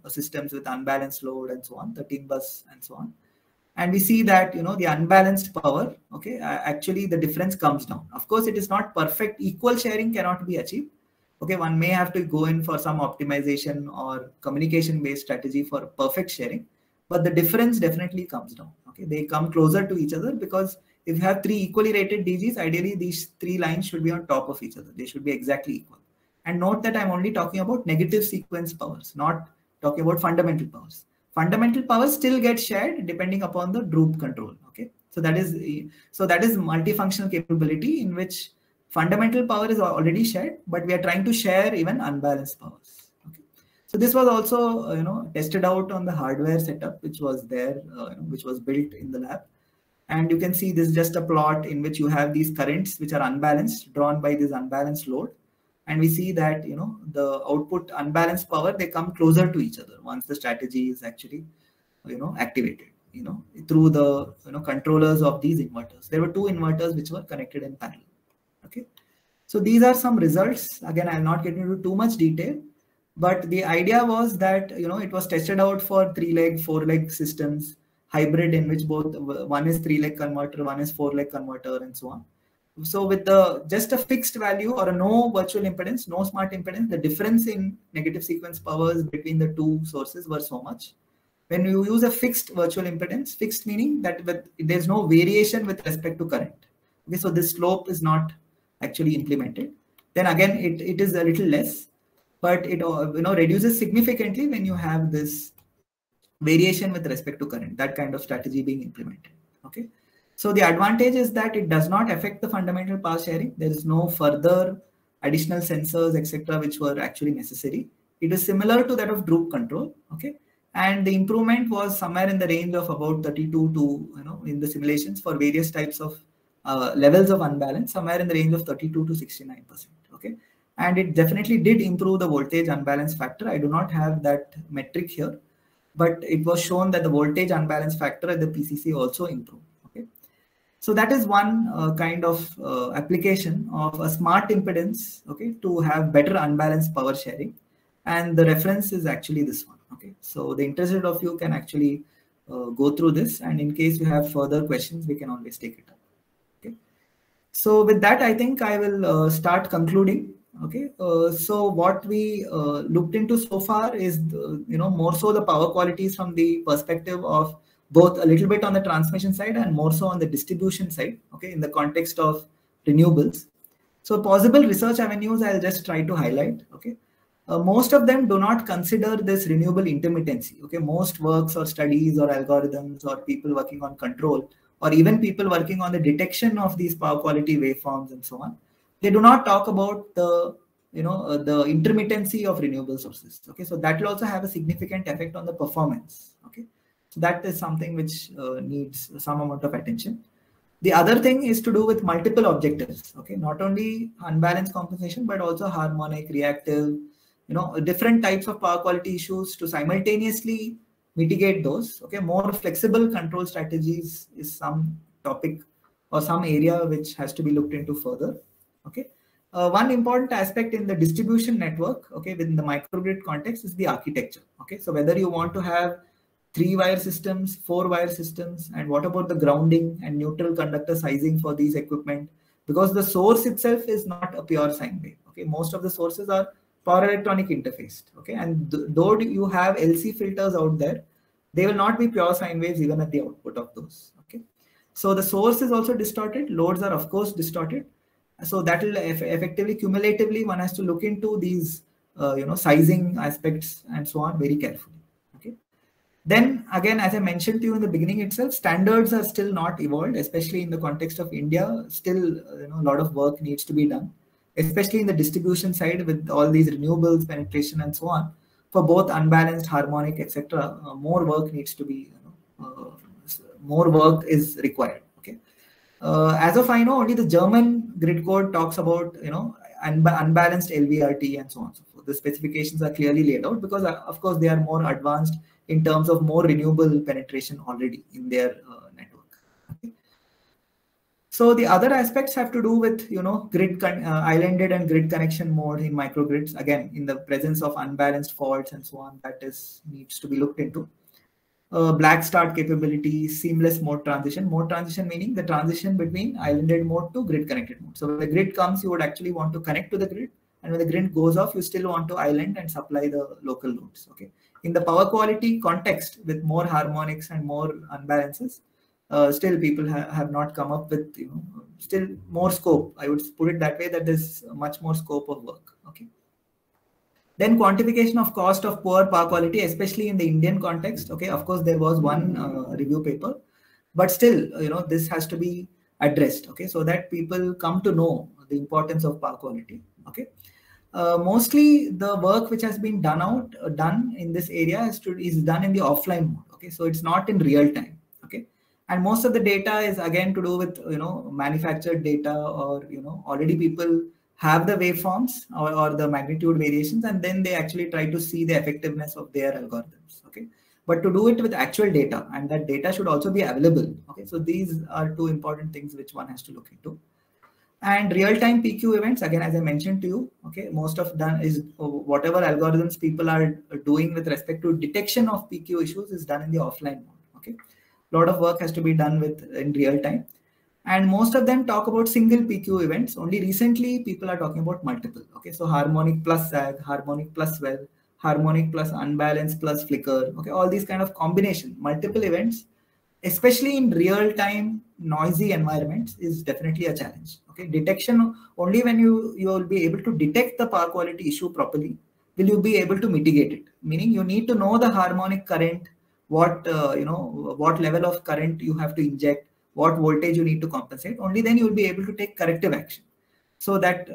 systems with unbalanced load and so on, 13 bus and so on. And we see that the unbalanced power, okay, actually the difference comes down. Of course, it is not perfect. Equal sharing cannot be achieved. Okay, one may have to go in for some optimization or communication based strategy for perfect sharing, but the difference definitely comes down. Okay, they come closer to each other because if you have three equally rated DGs, ideally these three lines should be on top of each other. They should be exactly equal. And note that I'm only talking about negative sequence powers, not talking about fundamental powers. Fundamental powers still get shared depending upon the droop control. Okay, so that is multifunctional capability in which fundamental power is already shared, but we are trying to share even unbalanced powers. Okay, so this was also tested out on the hardware setup which was there, which was built in the lab. And you can see this is just a plot in which you have these currents which are unbalanced, drawn by this unbalanced load. And we see that the output unbalanced power, they come closer to each other once the strategy is actually activated through the controllers of these inverters. There were two inverters which were connected in parallel. Okay, so these are some results. Again, I'll not get into too much detail, but the idea was that it was tested out for 3-leg, 4-leg systems, hybrid, in which both one is 3-leg converter, one is 4-leg converter, and so on. So with just a fixed value or a no virtual impedance, no smart impedance, the difference in negative sequence powers between the two sources were so much. When you use a fixed virtual impedance, fixed meaning that there's no variation with respect to current. Okay, so this slope is not actually implemented. Then again, it is a little less, but it reduces significantly when you have this variation with respect to current, that kind of strategy being implemented. Okay, So the advantage is that it does not affect the fundamental path sharing. There is no further additional sensors, etc., which were actually necessary. It is similar to that of droop control. Okay. And the improvement was somewhere in the range of about 32 to, in the simulations for various types of levels of unbalance, somewhere in the range of 32 to 69%. Okay. And it definitely did improve the voltage unbalance factor. I do not have that metric here, but it was shown that the voltage unbalance factor at the PCC also improved. Okay. So that is one kind of application of a smart impedance, okay, to have better unbalanced power sharing. And the reference is actually this one. Okay. So the interested of you can actually go through this. And in case you have further questions, we can always take it up. Okay. So with that, I think I will start concluding. Okay. So what we looked into so far is, more so the power qualities from the perspective of both a little bit on the transmission side and more so on the distribution side, okay, in the context of renewables. So possible research avenues, I'll just try to highlight, okay. Most of them do not consider this renewable intermittency, okay. Most works or studies or algorithms or people working on control or even people working on the detection of these power quality waveforms and so on, they do not talk about the, the intermittency of renewable sources, okay. So that will also have a significant effect on the performance, okay. So that is something which needs some amount of attention. The other thing is to do with multiple objectives, okay, not only unbalanced compensation, but also harmonic, reactive, different types of power quality issues to simultaneously mitigate those. Okay, more flexible control strategies is some topic or some area which has to be looked into further. Okay, one important aspect in the distribution network, okay, within the microgrid context is the architecture. Okay, so whether you want to have 3-wire systems, 4-wire systems, and what about the grounding and neutral conductor sizing for these equipment? Because the source itself is not a pure sine wave. Okay, most of the sources are power electronic interfaced. Okay, and though you have LC filters out there, they will not be pure sine waves even at the output of those. Okay, so the source is also distorted. Loads are of course distorted. So that will effectively, cumulatively, one has to look into these, sizing aspects and so on very carefully. Okay. Then again, as I mentioned to you in the beginning itself, standards are still not evolved, especially in the context of India. Still, a lot of work needs to be done, especially in the distribution side with all these renewables penetration and so on. For both unbalanced, harmonic, etc., more work needs to be, more work is required. Okay. As of I know, only the German grid code talks about, unbalanced LVRT and so on. So the specifications are clearly laid out because, of course, they are more advanced in terms of more renewable penetration already in their network. Okay. So the other aspects have to do with, grid islanded and grid connection mode in microgrids. Again, in the presence of unbalanced faults and so on, that needs to be looked into. Black start capability, seamless mode transition. Mode transition meaning the transition between islanded mode to grid connected mode. So when the grid comes, you would actually want to connect to the grid, and when the grid goes off, you still want to island and supply the local loads. Okay. In the power quality context, with more harmonics and more unbalances, still people have not come up with, still more scope. I would put it that way, that there's much more scope of work. Okay. Then quantification of cost of poor power quality, especially in the Indian context. Okay, of course, there was one review paper, but still, this has to be addressed. Okay, so that people come to know the importance of power quality. Okay, mostly the work which has been done in this area is done in the offline mode. Okay, so it's not in real time. Okay, and most of the data is again to do with manufactured data, or already people have the waveforms or the magnitude variations, and then they actually try to see the effectiveness of their algorithms. Okay, but to do it with actual data, and that data should also be available. Okay, so these are two important things which one has to look into. And real-time PQ events, again, as I mentioned to you, okay, most of done is whatever algorithms people are doing with respect to detection of PQ issues is done in the offline mode. Okay, a lot of work has to be done in real time. And most of them talk about single PQ events. Only recently people are talking about multiple. Okay, so harmonic plus sag, harmonic plus swell, harmonic plus unbalance plus flicker. Okay, all these kind of combination, multiple events, especially in real-time noisy environments, is definitely a challenge. Okay, detection, only when you will be able to detect the power quality issue properly will you be able to mitigate it. Meaning you need to know the harmonic current, what what level of current you have to inject, what voltage you need to compensate. Only then you will be able to take corrective action. So that,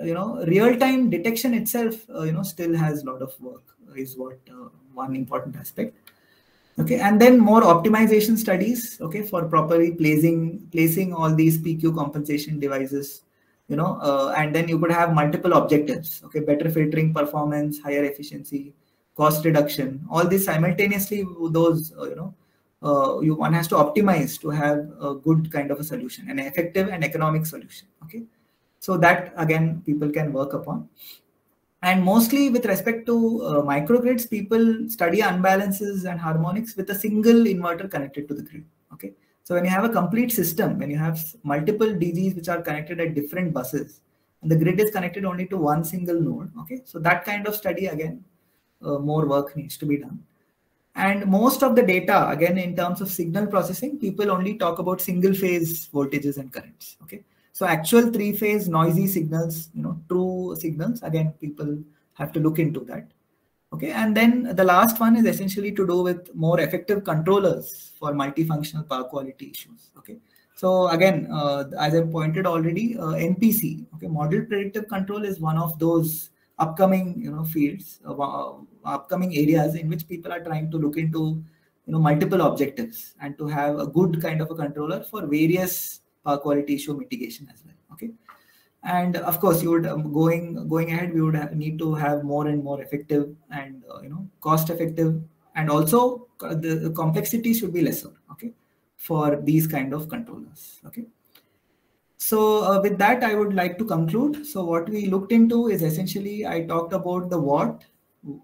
real-time detection itself, still has a lot of work, is what one important aspect. Okay, and then more optimization studies, okay, for properly placing all these PQ compensation devices, and then you could have multiple objectives, okay, better filtering performance, higher efficiency, cost reduction, all these simultaneously, those, one has to optimize to have a good kind of a solution, an effective and economic solution, okay. So that again, people can work upon. And mostly with respect to microgrids, people study unbalances and harmonics with a single inverter connected to the grid. Okay, so when you have a complete system, when you have multiple DGs which are connected at different buses, and the grid is connected only to one single node. Okay, so that kind of study, again, more work needs to be done. And most of the data, again, in terms of signal processing, people only talk about single phase voltages and currents. Okay. So actual three-phase noisy signals, true signals, again, people have to look into that. Okay, and then the last one is essentially to do with more effective controllers for multifunctional power quality issues. Okay, so again, as I pointed already, MPC, okay, model predictive control is one of those upcoming, fields, upcoming areas in which people are trying to look into, multiple objectives and to have a good kind of a controller for various power quality issue mitigation as well. Okay, and of course, you would going ahead, we would need to have more and more effective and cost effective, and also the complexity should be lesser. Okay, for these kind of controllers. Okay. So with that, I would like to conclude. So what we looked into is essentially, I talked about the what,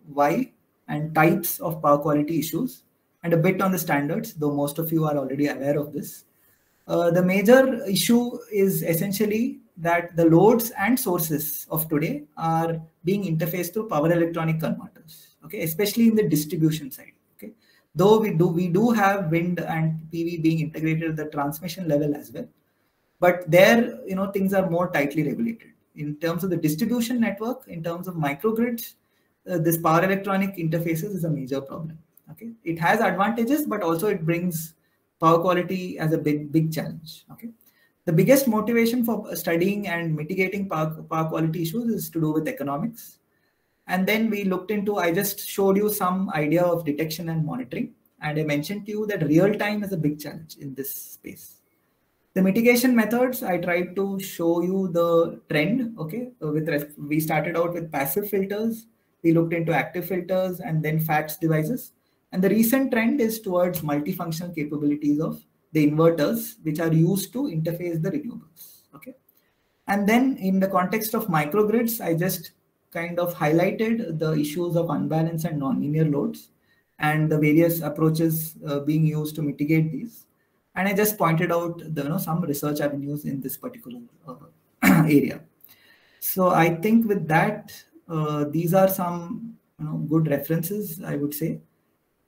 why, and types of power quality issues, and a bit on the standards, though most of you are already aware of this. The major issue is essentially that the loads and sources of today are being interfaced through power electronic converters, okay, especially in the distribution side. Okay, though we do have wind and PV being integrated at the transmission level as well, but there, things are more tightly regulated. In terms of the distribution network, in terms of microgrids, this power electronic interfaces is a major problem. Okay, it has advantages, but also it brings power quality as a big challenge. Okay, the biggest motivation for studying and mitigating power quality issues is to do with economics. And then we looked into, I just showed you some idea of detection and monitoring, and I mentioned to you that real time is a big challenge in this space. The mitigation methods, I tried to show you the trend. Okay, we started out with passive filters, we looked into active filters, and then FACTS devices. And the recent trend is towards multifunctional capabilities of the inverters, which are used to interface the renewables. Okay, and then in the context of microgrids, I just kind of highlighted the issues of unbalanced and nonlinear loads and the various approaches being used to mitigate these. And I just pointed out some research avenues in this particular area. So I think with that, these are some good references, I would say.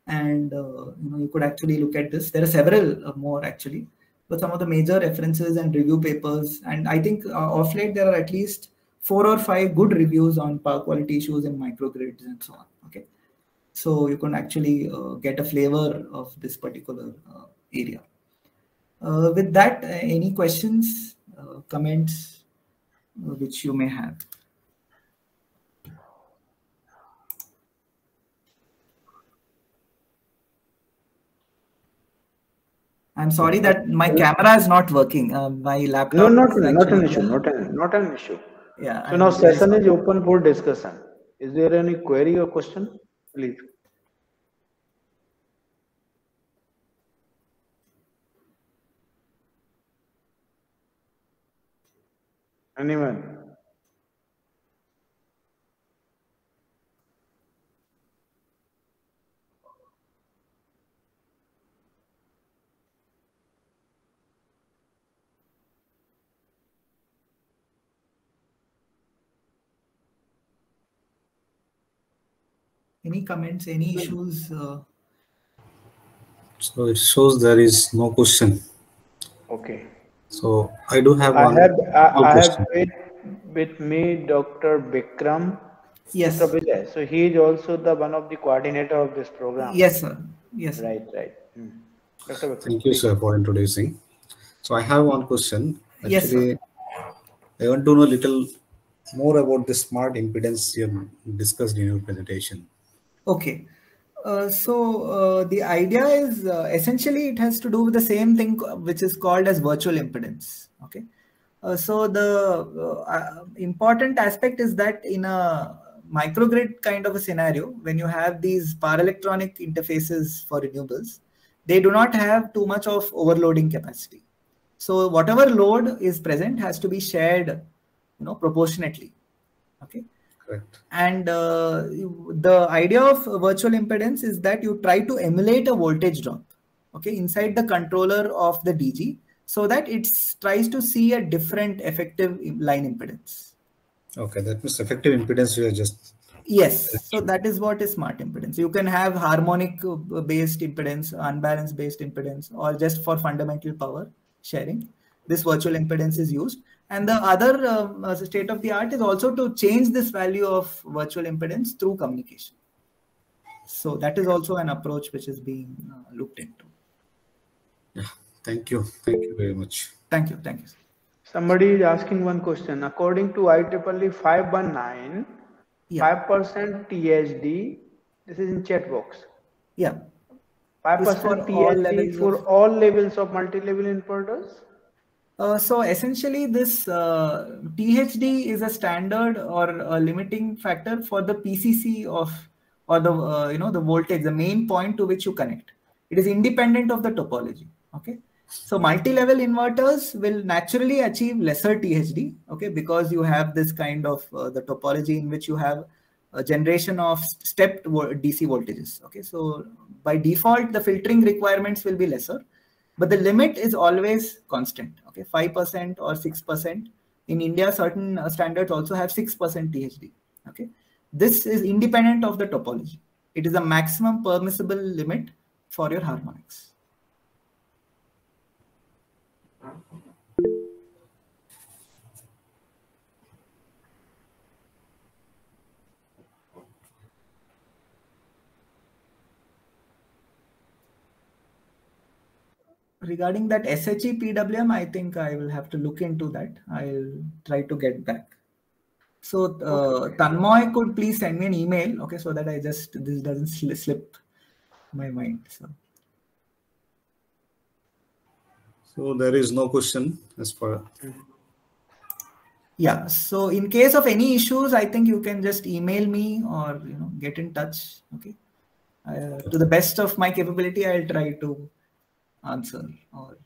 And you could actually look at this. There are several more actually, but some of the major references and review papers. And I think of late there are at least 4 or 5 good reviews on power quality issues in microgrids and so on. Okay, so you can actually get a flavor of this particular area. With that, any questions, comments, which you may have? I'm sorry that my camera is not working. My laptop. No, not an issue. Not an issue. Yeah. So now session is open for discussion. Is there any query or question? Please. Anyone? Any comments, any issues? So it shows there is no question. Okay. So I do have I one. I have with me Dr. Bikram. Yes. Dr. Vijay. So he is also the one of the coordinator of this program. Yes, sir. Yes. Right. Dr. Bikram, Thank you, please. sir, for introducing. So I have one question. Yes, sir. Actually, I want to know a little more about the smart impedance you discussed in your presentation. Okay. The idea is essentially it has to do with the same thing which is called as virtual impedance. Okay. The important aspect is that in a microgrid kind of a scenario, when you have these power electronic interfaces for renewables, they do not have too much of overloading capacity. So whatever load is present has to be shared, proportionately. Okay. Correct. And the idea of virtual impedance is that you try to emulate a voltage drop, okay, inside the controller of the DG, so that it tries to see a different effective line impedance. Okay, that means effective impedance you are just. Yes, so that is what is smart impedance. You can have harmonic based impedance, unbalanced based impedance, or just for fundamental power sharing. This virtual impedance is used. And the other state of the art is also to change this value of virtual impedance through communication. So that is also an approach which is being looked into. Yeah, thank you. Thank you very much. Thank you. Thank you. Somebody is asking one question. According to IEEE 519, Yeah. 5% THD, this is in chat box. Yeah. 5% THD for all levels of multi-level inverters? So essentially this THD is a standard or a limiting factor for the PCC of, or the, the voltage, the main point to which you connect. It is independent of the topology. Okay. So multi-level inverters will naturally achieve lesser THD, okay, because you have this kind of the topology in which you have a generation of stepped DC voltages. Okay. So by default, the filtering requirements will be lesser, but the limit is always constant. Okay, 5% or 6%. In India, certain standards also have 6% THD. Okay, this is independent of the topology. It is a maximum permissible limit for your harmonics. Regarding that SHE PWM, I think I will have to look into that. I'll try to get back. So Tanmoy could please send me an email, okay, so that this doesn't slip my mind. So there is no question as far. Yeah. So in case of any issues, I think you can just email me or get in touch. Okay. To the best of my capability, I'll try to answer or